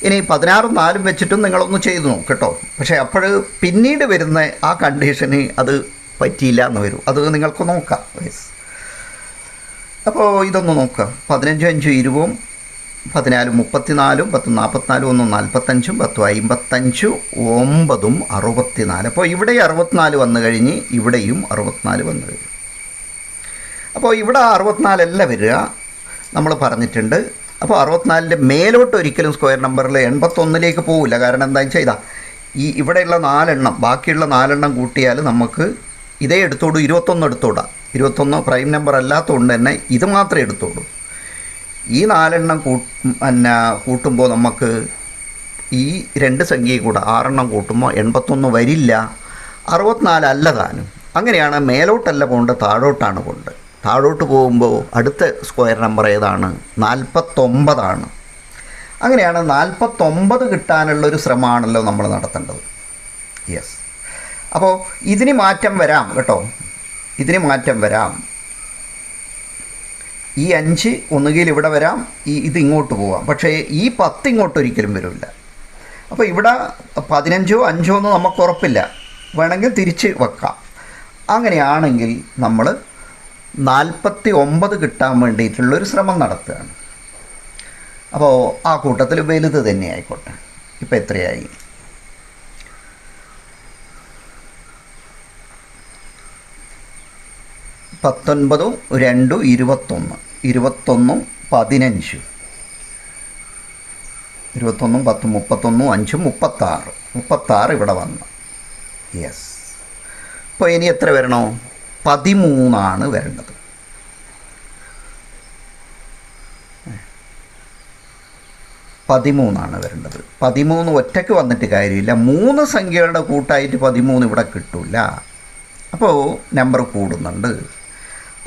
ഇനി 16ഉം 4ഉം വെച്ചിട്ടും നിങ്ങളൊന്ന് ചെയ്തു നോക്കും കേട്ടോ. പക്ഷേ അപ്പോൾ പിന്നീട് വരുന്ന ആ കണ്ടീഷന് അത് പറ്റിയില്ല എന്ന് വരും. അത് നിങ്ങൾക്ക് നോക്കാം. യെസ്. അപ്പോൾ ഇതൊന്ന് നോക്കാം. 15 5 20, 14 34, 10 44, 1 45, 10 55, 9 64. അപ്പോൾ ഇവിടെ 64 വന്നു കഴിഞ്ഞ് ഇവിടെയും 64 വന്നു കഴിഞ്ഞു. അപ്പോൾ ഇവിടെ 64 അല്ല വരിക, നമ്മൾ പറഞ്ഞിട്ടുണ്ട്. അപ്പോൾ 64ൻ്റെ മേലോട്ട് ഒരിക്കലും സ്ക്വയർ നമ്പറിൽ 81ലേക്ക് പോവില്ല. കാരണം എന്താണെന്ന് വെച്ചാൽ ഇവിടെയുള്ള 4 എണ്ണം, ബാക്കിയുള്ള 4 എണ്ണം കൂട്ടിയാൽ നമുക്ക് ഇതേ എടുത്തോളൂ. 21 എടുത്തോടാം. 21 പ്രൈം നമ്പർ അല്ലാത്തതുകൊണ്ട് തന്നെ ഇത് മാത്രമേ എടുത്തോളൂ. ഈ 4 എണ്ണം കൂട്ടുമ്പോൾ നമുക്ക് ഈ 2 സംഖ്യയും കൂടെ 6 എണ്ണം കൂട്ടുമ്പോൾ 81 വരില്ല. 64 അല്ല താനും. അങ്ങനെയാണ് മേലോട്ടല്ല പോകേണ്ടത്, താഴോട്ടാണ് പോകേണ്ടത്. താഴോട്ട് പോകുമ്പോൾ അടുത്ത സ്ക്വയർ നമ്പർ ഏതാണ്? 49. അങ്ങനെയാണ് 49 കിട്ടാനുള്ളൊരു ശ്രമമാണല്ലോ നമ്മൾ നടത്തേണ്ടത്. യെസ്. അപ്പോൾ ഇതിന് മാറ്റം വരാം കേട്ടോ. ഇതിന് മാറ്റം വരാം. ഈ 5 ഒന്നുകിൽ ഇവിടെ വരാം, ഇത് ഇങ്ങോട്ട് പോവാം. പക്ഷേ ഈ 10 ഇങ്ങോട്ട് ഒരിക്കലും വരില്ല. അപ്പോൾ ഇവിടെ 15 5 ഒന്നും നമുക്ക് ഉറപ്പില്ല. വേണമെങ്കിൽ തിരിച്ച് വെക്കാം. അങ്ങനെയാണെങ്കിൽ നമ്മൾ 49 കിട്ടാൻ വേണ്ടിയിട്ടുള്ളൊരു ശ്രമം നടത്തുകയാണ്. അപ്പോൾ ആ കൂട്ടത്തിൽ വലുത് തന്നെ ആയിക്കോട്ടെ. ഇപ്പോൾ എത്രയായി? 19 2 21. 21 15 21 10 31 5 36 ഇവിടെ വന്നു. യെസ്. അപ്പോൾ ഇനി എത്ര വരണോ? 13 വരേണ്ടത്. 13 വരേണ്ടത്. 13 ഒറ്റയ്ക്ക് വന്നിട്ട് കാര്യമില്ല, 3 സംഖ്യകളുടെ കൂട്ടായിട്ട് 13 ഇവിടെ കിട്ടില്ല. അപ്പോൾ നമ്പർ കൂടുന്നുണ്ട്.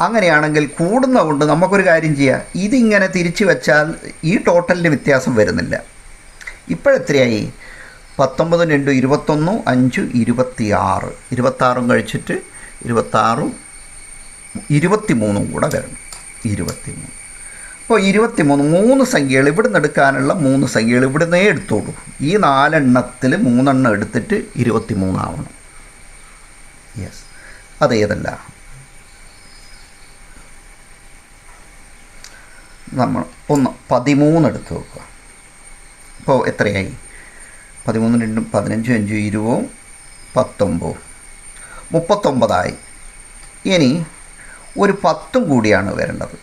അങ്ങനെയാണെങ്കിൽ കൂടുന്നതുകൊണ്ട് നമുക്കൊരു കാര്യം ചെയ്യാം, ഇതിങ്ങനെ തിരിച്ചു വെച്ചാൽ ഈ ടോട്ടലിന് വ്യത്യാസം വരുന്നില്ല. ഇപ്പോഴെത്രയായി? 19 2 21 5 26 26 കഴിച്ചിട്ട് 26 23 കൂടെ വരണം. 23. അപ്പോൾ 23 3 സംഖ്യകൾ ഇവിടുന്ന് എടുക്കാനുള്ള 3 സംഖ്യകൾ ഇവിടുന്നേ എടുത്തോളൂ. ഈ 4 എണ്ണത്തിൽ 3 എണ്ണം എടുത്തിട്ട് 23 ആവണം. യെസ്. അതേതല്ല? നമ്മൾ 13 എടുത്ത് നോക്കുക. അപ്പോൾ എത്രയായി? 13 2 15 5 20 19 39 ഇനി ഒരു 10 കൂടിയാണ് വരേണ്ടത്.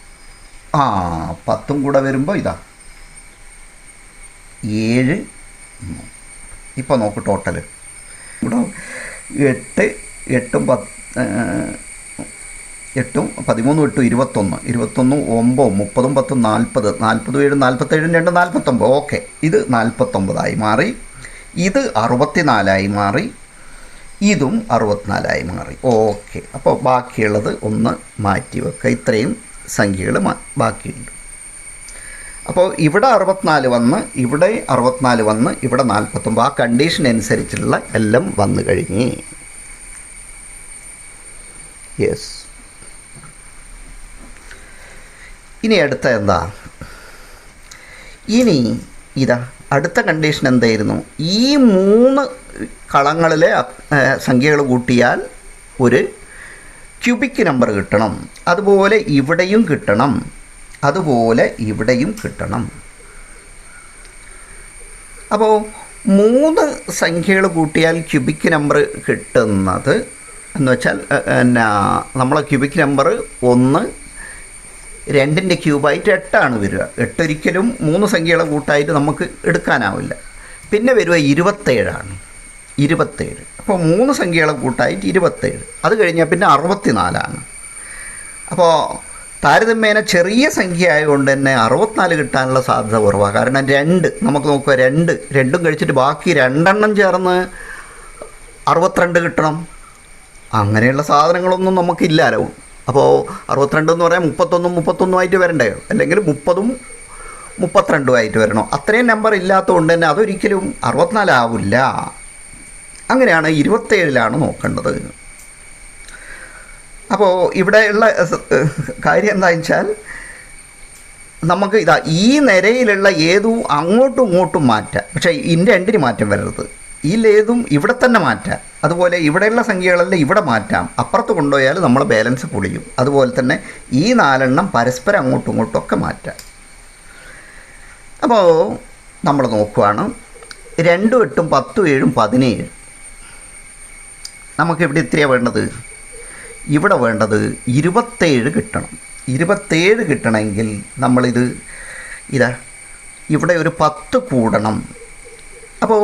10 കൂടെ വരുമ്പോൾ ഇതാ 7. ഇപ്പോൾ നോക്ക് ടോട്ടൽ ഇവിടെ 8 8 10 8 13 8 21 21 9 30 10 40 40 7 47 2 49. ഓക്കെ, ഇത് 49 മാറി. ഇത് 64 മാറി. ഇതും 64 മാറി. ഓക്കെ. അപ്പോൾ ബാക്കിയുള്ളത് ഒന്ന് മാറ്റി വെക്കുക. ഇത്രയും സംഖ്യകൾ ബാക്കിയുണ്ട്. അപ്പോൾ ഇവിടെ 64 വന്ന്, ഇവിടെ 64 വന്ന്, ഇവിടെ 49. ആ കണ്ടീഷൻ അനുസരിച്ചുള്ള എല്ലാം വന്നു കഴിഞ്ഞ്. യെസ്. ഇനി അടുത്ത എന്താ? ഇനി ഇതാ അടുത്ത കണ്ടീഷൻ എന്തായിരുന്നു? ഈ 3 കളങ്ങളിലെ സംഖ്യകൾ കൂട്ടിയാൽ ഒരു ക്യൂബിക് നമ്പർ കിട്ടണം. അതുപോലെ ഇവിടെയും കിട്ടണം, അതുപോലെ ഇവിടെയും കിട്ടണം. അപ്പോൾ 3 സംഖ്യകൾ കൂട്ടിയാൽ ക്യൂബിക് നമ്പർ കിട്ടുന്നത് എന്ന് വെച്ചാൽ നമ്മളെ ക്യൂബിക് നമ്പർ 1 2ൻ്റെ ക്യൂബായിട്ട് 8 വരിക. 8 ഒരിക്കലും 3 സംഖ്യകളെ കൂട്ടായിട്ട് നമുക്ക് എടുക്കാനാവില്ല. പിന്നെ വരിക 27. അപ്പോൾ 3 സംഖ്യകളെ കൂട്ടായിട്ട് 27. അത് കഴിഞ്ഞാൽ പിന്നെ 64. അപ്പോൾ താരതമ്യേന ചെറിയ സംഖ്യ ആയതുകൊണ്ട് തന്നെ 64 കിട്ടാനുള്ള സാധ്യത കുറവാണ്. കാരണം 2 നമുക്ക് നോക്കുക, 2 കഴിച്ചിട്ട് ബാക്കി 2 എണ്ണം ചേർന്ന് 62 കിട്ടണം. അങ്ങനെയുള്ള സാധനങ്ങളൊന്നും നമുക്കില്ലല്ലോ. അപ്പോൾ 62 എന്ന് പറയാൻ 31 ആയിട്ട് വരണ്ടേ, അല്ലെങ്കിൽ 30 32 ആയിട്ട് വരണോ? അത്രയും നമ്പർ ഇല്ലാത്തതുകൊണ്ട് തന്നെ അതൊരിക്കലും 64 ആവില്ല. അങ്ങനെയാണ് 27 നോക്കേണ്ടത്. അപ്പോൾ ഇവിടെയുള്ള കാര്യം എന്താണെന്ന് വെച്ചാൽ നമുക്ക് ഇതാ ഈ നിരയിലുള്ള ഏതും അങ്ങോട്ടും ഇങ്ങോട്ടും മാറ്റാം, പക്ഷേ ഇതിൻ്റെ രണ്ടിന് മാറ്റം വരരുത്. ഈ ലേതും ഇവിടെ തന്നെ മാറ്റാം. അതുപോലെ ഇവിടെയുള്ള സംഖ്യകളെല്ലാം ഇവിടെ മാറ്റാം. അപ്പുറത്ത് കൊണ്ടുപോയാൽ നമ്മൾ ബാലൻസ് പൊളിയും. അതുപോലെ തന്നെ ഈ 4 എണ്ണം പരസ്പരം അങ്ങോട്ടും ഇങ്ങോട്ടും ഒക്കെ മാറ്റാം. അപ്പോൾ നമ്മൾ നോക്കുകയാണ് 2 8 10 7 17. നമുക്കിവിടെ ഇത്രയാണ് വേണ്ടത്. ഇവിടെ വേണ്ടത് 27 കിട്ടണം. 27 കിട്ടണമെങ്കിൽ നമ്മളിത് ഇവിടെ ഒരു 10 കൂടണം. അപ്പോൾ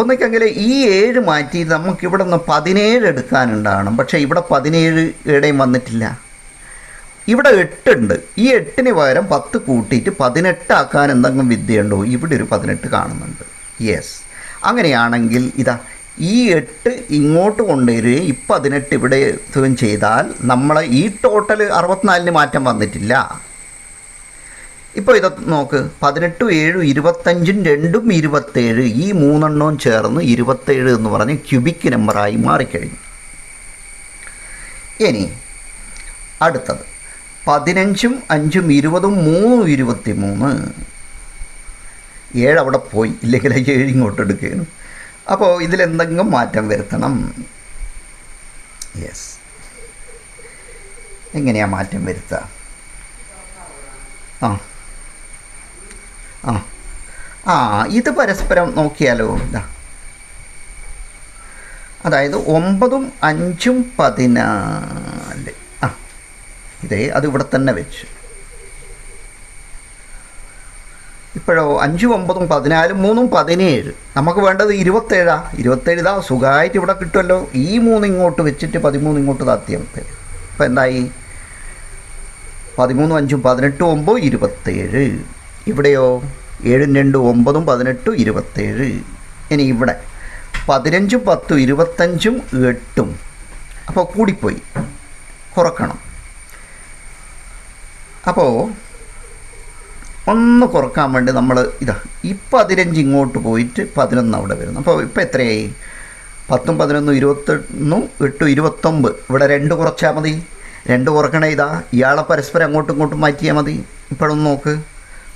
ഒന്നിക്കെങ്കിൽ ഈ 7 മാറ്റി നമുക്കിവിടെ നിന്ന് 17 എടുക്കാനുണ്ടാകണം. പക്ഷേ ഇവിടെ 17 എവിടെയും വന്നിട്ടില്ല. ഇവിടെ 8 ഉണ്ട്. ഈ 8ന് പകരം 10 കൂട്ടിയിട്ട് 18 ആക്കാൻ എന്തെങ്കിലും വിദ്യയുണ്ടോ? ഇവിടെ ഒരു 18 കാണുന്നുണ്ട്. യെസ്. അങ്ങനെയാണെങ്കിൽ ഈ 8 ഇങ്ങോട്ട് കൊണ്ടുവരികയും ഈ 18 ഇവിടെ എത്തുകയും ചെയ്താൽ നമ്മളെ ഈ ടോട്ടൽ 64 മാറ്റം വന്നിട്ടില്ല. ഇപ്പോൾ നോക്ക്, 18 7 25 2 27. ഈ 3 എണ്ണവും ചേർന്ന് 27 എന്ന് പറഞ്ഞ് ക്യൂബിക് നമ്പറായി മാറിക്കഴിഞ്ഞു. ഇനി അടുത്തത് 15 5 20 3 23. 7 അവിടെ പോയി, ഇല്ലെങ്കിൽ 7 ഇങ്ങോട്ട് എടുക്കുകയാണ്. അപ്പോൾ ഇതിലെന്തെങ്കിലും മാറ്റം വരുത്തണം. യെസ്. എങ്ങനെയാണ് മാറ്റം വരുത്തുക? ഇത് പരസ്പരം നോക്കിയാലോ. അതായത് 9 5 14. അത് ഇവിടെ തന്നെ വെച്ച്. ഇപ്പോഴോ 5 9 14 3 17. നമുക്ക് വേണ്ടത് 27. 27 ഇതാ സുഖമായിട്ട് ഇവിടെ കിട്ടുമല്ലോ. ഈ 3 ഇങ്ങോട്ട് വെച്ചിട്ട് 13 ഇങ്ങോട്ട് താത്തിയാൽ മതി. അപ്പോൾ എന്തായി? 13 5 18 9 27. ഇവിടെയോ 7 2 9 18 27. ഇനി ഇവിടെ 15 10 25 8. അപ്പോൾ കൂടിപ്പോയി, കുറക്കണം. അപ്പോൾ ഒന്ന് കുറക്കാൻ വേണ്ടി നമ്മൾ ഈ 15 ഇങ്ങോട്ട് പോയിട്ട് 11 അവിടെ വരുന്നു. അപ്പോൾ ഇപ്പോൾ എത്രയായി? 10 11 21 8 29. ഇവിടെ 2 കുറച്ചാൽ മതി. 2 കുറക്കണേ ഇയാളെ പരസ്പരം അങ്ങോട്ടും ഇങ്ങോട്ടും മാറ്റിയാൽ മതി. ഇപ്പോഴൊന്ന് നോക്ക്.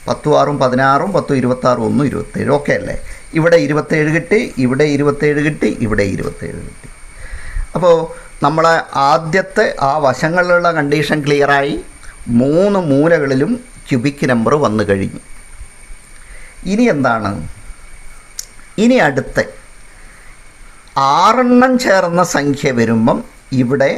10 6 16 10 26 1 27. ഓക്കെ അല്ലേ? ഇവിടെ 27 കിട്ടി, ഇവിടെ 27 കിട്ടി, ഇവിടെ 27 കിട്ടി. അപ്പോൾ നമ്മളെ ആദ്യത്തെ ആ വശങ്ങളിലുള്ള കണ്ടീഷൻ ക്ലിയറായി. 3 മൂലകളിലും ക്യൂബിക് നമ്പർ വന്നു കഴിഞ്ഞു. ഇനി എന്താണ്? ഇനി അടുത്ത 6 എണ്ണം ചേർന്ന സംഖ്യ വരുമ്പം ഇവിടെ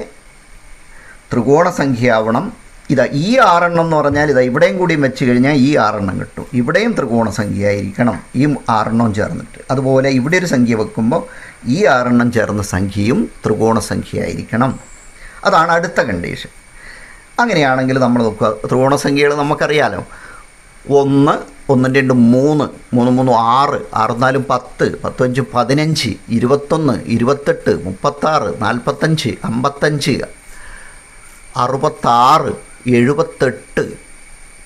ത്രികോണ സംഖ്യ ആവണം. ഈ 6 എണ്ണം എന്ന് പറഞ്ഞാൽ ഇവിടെയും കൂടിയും വെച്ച് കഴിഞ്ഞാൽ ഈ 6 എണ്ണം കിട്ടും. ഇവിടെയും ത്രികോണ സംഖ്യ ആയിരിക്കണം, ഈ 6 എണ്ണവും ചേർന്നിട്ട്. അതുപോലെ ഇവിടെ ഒരു സംഖ്യ വെക്കുമ്പോൾ ഈ 6 എണ്ണം ചേർന്ന സംഖ്യയും ത്രികോണ സംഖ്യ ആയിരിക്കണം. അതാണ് അടുത്ത കണ്ടീഷൻ. അങ്ങനെയാണെങ്കിൽ നമ്മൾ നോക്കുക, ത്രികോണ സംഖ്യകൾ നമുക്കറിയാലോ. 1 1 2 3 3 3 6 6 4 10 10 5 15 21 28 36 45 55 66 78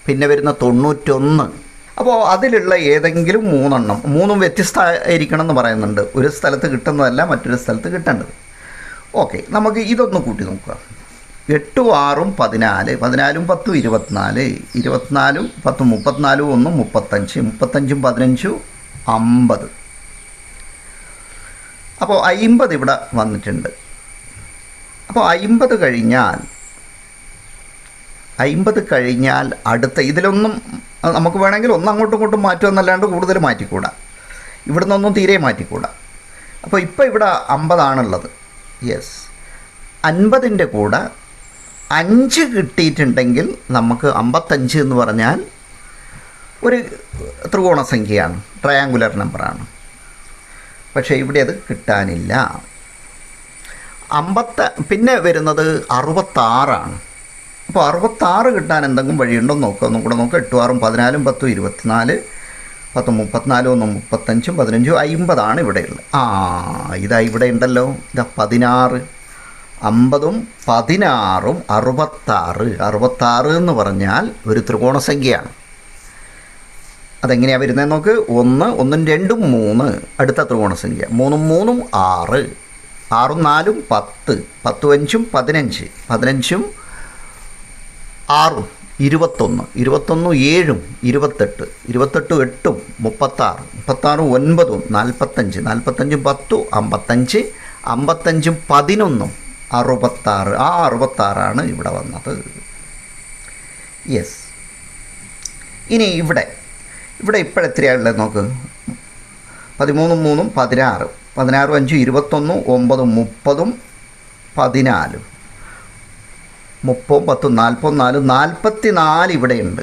പിന്നെ വരുന്ന 91. അപ്പോൾ അതിലുള്ള ഏതെങ്കിലും 3 എണ്ണം, 3ഉം വ്യത്യസ്തമായിരിക്കണം എന്ന് പറയുന്നുണ്ട്. ഒരു സ്ഥലത്ത് കിട്ടുന്നതല്ല മറ്റൊരു സ്ഥലത്ത് കിട്ടേണ്ടത്. ഓക്കെ, നമുക്ക് ഇതൊന്ന് കൂട്ടി നോക്കുക. 8 6 14 14 10 24 24 10 34 1 35 35 15 50. അപ്പോൾ 50 ഇവിടെ വന്നിട്ടുണ്ട്. അപ്പോൾ 50 കഴിഞ്ഞാൽ അടുത്ത ഇതിലൊന്നും നമുക്ക് വേണമെങ്കിൽ ഒന്ന് അങ്ങോട്ടും ഇങ്ങോട്ടും മാറ്റുമെന്നല്ലാണ്ട് കൂടുതൽ മാറ്റിക്കൂടാ. ഇവിടെ നിന്നൊന്നും തീരെ മാറ്റിക്കൂടാ. അപ്പോൾ ഇപ്പോൾ ഇവിടെ 50 ആണുള്ളത്. യെസ്, 50ൻ്റെ കൂടെ 5 കിട്ടിയിട്ടുണ്ടെങ്കിൽ നമുക്ക് 55 എന്ന് പറഞ്ഞാൽ ഒരു ത്രികോണ സംഖ്യയാണ്, ട്രയാങ്കുലർ നമ്പറാണ്. പക്ഷേ ഇവിടെ അത് കിട്ടാനില്ല. പിന്നെ വരുന്നത് 66. അപ്പോൾ 66 കിട്ടാൻ എന്തെങ്കിലും വഴിയുണ്ടോ നോക്കുക. ഒന്നും കൂടെ നോക്കുക. 8 6 14 10 24 10 34 1 35 15 50 ഇവിടെയുള്ളത്. ഇവിടെ ഉണ്ടല്ലോ. 16 50ഉം 16ഉം 66. 66 എന്ന് പറഞ്ഞാൽ ഒരു ത്രികോണ സംഖ്യയാണ്. അതെങ്ങനെയാണ് വരുന്നത് നോക്ക്. 1 1 2 3 അടുത്ത ത്രികോണ സംഖ്യ. 3 3 6 6 4 10 10 5 15 15 6 21 21 7 28 28 8 36 36 9 45 45 10 55 55 11 66. 66 ഇവിടെ വന്നത്. യെസ്. ഇനി ഇവിടെ ഇപ്പോഴെത്രയാണുള്ളത് നോക്ക്. 13 3 16 16 5 21 9 30 14 30 10 44 44 ഇവിടെയുണ്ട്.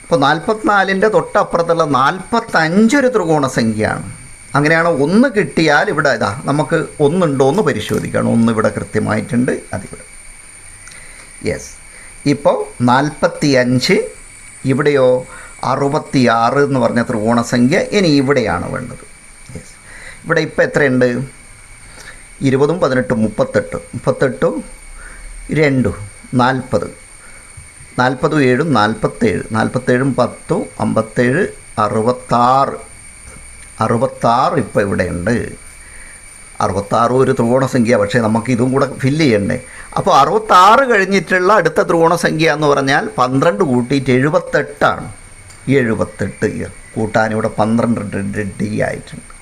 അപ്പോൾ 44ൻ്റെ തൊട്ടപ്പുറത്തുള്ള 45 ഒരു ത്രികോണ സംഖ്യയാണ്. അങ്ങനെയാണ് 1 കിട്ടിയാൽ ഇവിടെ നമുക്ക് 1 ഉണ്ടോ എന്ന് പരിശോധിക്കണം. 1 ഇവിടെ കൃത്യമായിട്ടുണ്ട്, അതിവിടെ. യെസ്. ഇപ്പോൾ 45, ഇവിടെയോ 66 എന്ന് പറഞ്ഞ ത്രികോണ സംഖ്യ. ഇനി ഇവിടെയാണ് വേണ്ടത്. യെസ്. ഇവിടെ ഇപ്പോൾ എത്രയുണ്ട്? 20 18 38 38 2 40 40 7 47 47 10 57 66 66 ഇപ്പോൾ ഇവിടെയുണ്ട്. 66 ഒരു ത്രികോണ സംഖ്യ, പക്ഷേ നമുക്ക് ഇതും കൂടെ ഫില്ല് ചെയ്യണ്ടേ. അപ്പോൾ 66 കഴിഞ്ഞിട്ടുള്ള അടുത്ത ത്രികോണ സംഖ്യ എന്ന് പറഞ്ഞാൽ 12 കൂട്ടിയിട്ട് 78 78 കൂട്ടാനിവിടെ 12 ഡി ആയിട്ടുണ്ട്.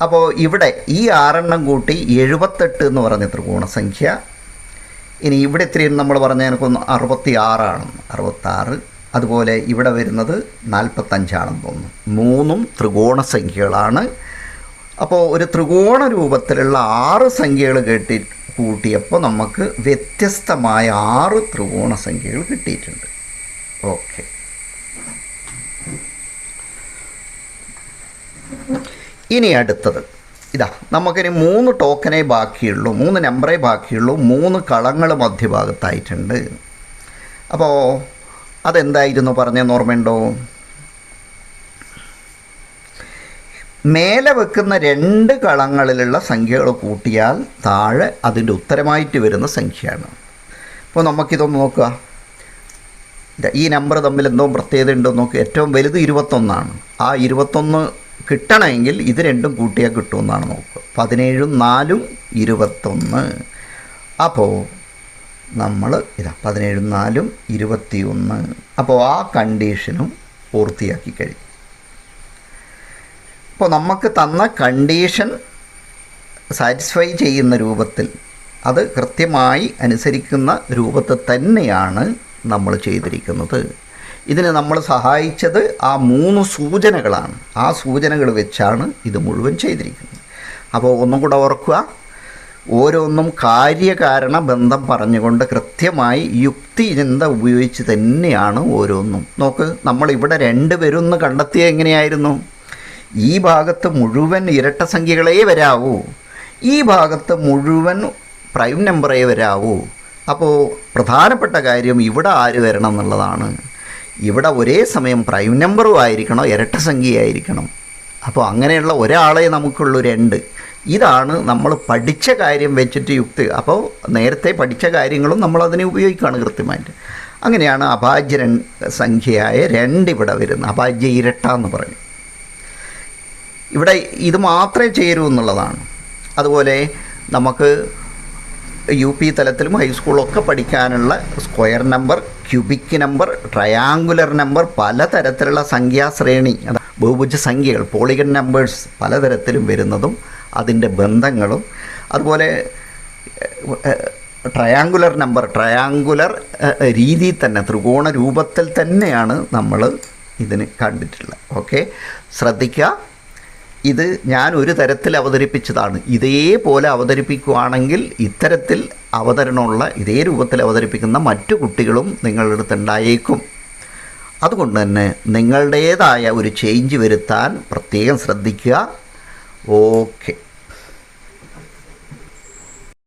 അപ്പോൾ ഇവിടെ ഈ 6 എണ്ണം കൂട്ടി 78 എന്ന് പറഞ്ഞ ത്രികോണ സംഖ്യ. ഇനി ഇവിടെ ഇത്രയും നമ്മൾ പറഞ്ഞ എനിക്കൊന്ന് 66 66. അതുപോലെ ഇവിടെ വരുന്നത് 45 തോന്നുന്നു. 3ഉം ത്രികോണ സംഖ്യകളാണ്. അപ്പോൾ ഒരു ത്രികോണ രൂപത്തിലുള്ള 6 സംഖ്യകൾ കൂട്ടിയപ്പോൾ നമുക്ക് വ്യത്യസ്തമായ 6 ത്രികോണ സംഖ്യകൾ കിട്ടിയിട്ടുണ്ട്. ഓക്കെ, ഇനി അടുത്തത് ഇതാ. നമുക്കിനി 3 ടോക്കനേ ബാക്കിയുള്ളൂ, 3 നമ്പറേ ബാക്കിയുള്ളൂ, 3 കളങ്ങൾ മധ്യഭാഗത്തായിട്ടുണ്ട്. അപ്പോൾ അതെന്തായിരുന്നു പറഞ്ഞതെന്ന് ഓർമ്മയുണ്ടോ? മേലെ വെക്കുന്ന 2 കളങ്ങളിലുള്ള സംഖ്യകൾ കൂട്ടിയാൽ താഴെ അതിൻ്റെ ഉത്തരമായിട്ട് വരുന്ന സംഖ്യയാണ്. അപ്പോൾ നമുക്കിതൊന്ന് നോക്കുക. ഈ നമ്പർ തമ്മിൽ എന്തോ പ്രത്യേകത ഉണ്ടോ നോക്കുക. ഏറ്റവും വലുത് 21 ആ 21 കിട്ടണമെങ്കിൽ ഇത് രണ്ടും കൂട്ടിയാൽ കിട്ടുമെന്നാണ് നോക്കുക. 17 4 21. അപ്പോൾ നമ്മൾ 17 4 21. അപ്പോൾ ആ കണ്ടീഷനും പൂർത്തിയാക്കി കഴിഞ്ഞു. അപ്പോൾ നമുക്ക് തന്ന കണ്ടീഷൻ സാറ്റിസ്ഫൈ ചെയ്യുന്ന രൂപത്തിൽ, അത് കൃത്യമായി അനുസരിക്കുന്ന രൂപത്തിൽ തന്നെയാണ് നമ്മൾ ചെയ്തിരിക്കുന്നത്. ഇതിന് നമ്മൾ സഹായിച്ചത് ആ 3 സൂചനകളാണ്. ആ സൂചനകൾ വെച്ചാണ് ഇത് മുഴുവൻ ചെയ്തിരിക്കുന്നത്. അപ്പോൾ ഒന്നും കൂടെ ഓർക്കുക, ഓരോന്നും കാര്യകാരണ ബന്ധം പറഞ്ഞുകൊണ്ട് കൃത്യമായി യുക്തിചിന്ത ഉപയോഗിച്ച് തന്നെയാണ് ഓരോന്നും. നോക്ക്, നമ്മളിവിടെ 2 വരുമെന്ന് കണ്ടെത്തിയത് എങ്ങനെയായിരുന്നു? ഈ ഭാഗത്ത് മുഴുവൻ ഇരട്ട സംഖ്യകളേ വരാവൂ, ഈ ഭാഗത്ത് മുഴുവൻ പ്രൈം നമ്പറേ വരാവൂ. അപ്പോൾ പ്രധാനപ്പെട്ട കാര്യം ഇവിടെ ആര് വരണം എന്നുള്ളതാണ്. ഇവിടെ ഒരേ സമയം പ്രൈം നമ്പറും ആയിരിക്കണം, ഇരട്ട സംഖ്യയായിരിക്കണം. അപ്പോൾ അങ്ങനെയുള്ള ഒരാളെ നമുക്കുള്ളൂ 2. ഇതാണ് നമ്മൾ പഠിച്ച കാര്യം വെച്ചിട്ട് യുക്തി. അപ്പോൾ നേരത്തെ പഠിച്ച കാര്യങ്ങളും നമ്മളതിനെ ഉപയോഗിക്കുകയാണ് കൃത്യമായിട്ട്. അങ്ങനെയാണ് അഭാജ്യ സംഖ്യയായ 2 ഇവിടെ വരുന്നത്. അഭാജ്യ ഇരട്ട എന്ന് പറയും. ഇവിടെ ഇത് മാത്രമേ ചേരൂ എന്നുള്ളതാണ്. അതുപോലെ നമുക്ക് UP തലത്തിലും ഹൈസ്കൂളൊക്കെ പഠിക്കാനുള്ള square number, cubic number, triangular number, പലതരത്തിലുള്ള സംഖ്യാശ്രേണി, ബഹുഭുജ സംഖ്യകൾ, പോളിഗൺ നമ്പേഴ്സ് പലതരത്തിലും വരുന്നതും അതിൻ്റെ ബന്ധങ്ങളും, അതുപോലെ ട്രയാങ്കുലർ നമ്പർ, ട്രയാങ്കുലർ രീതിയിൽ തന്നെ ത്രികോണ രൂപത്തിൽ തന്നെയാണ് നമ്മൾ ഇതിന് കണ്ടിട്ടുള്ളത്. ഓക്കെ, ശ്രദ്ധിക്കുക. ഇത് ഞാൻ ഒരു തരത്തിൽ അവതരിപ്പിച്ചതാണ്. ഇതേപോലെ അവതരിപ്പിക്കുകയാണെങ്കിൽ ഇത്തരത്തിൽ അവതരണമുള്ള ഇതേ രൂപത്തിൽ അവതരിപ്പിക്കുന്ന മറ്റു കുട്ടികളും നിങ്ങളുടെ അടുത്ത് ഉണ്ടായേക്കും. അതുകൊണ്ട് തന്നെ നിങ്ങളുടേതായ ഒരു ചേഞ്ച് വരുത്താൻ പ്രത്യേകം ശ്രദ്ധിക്കുക. ഓക്കെ.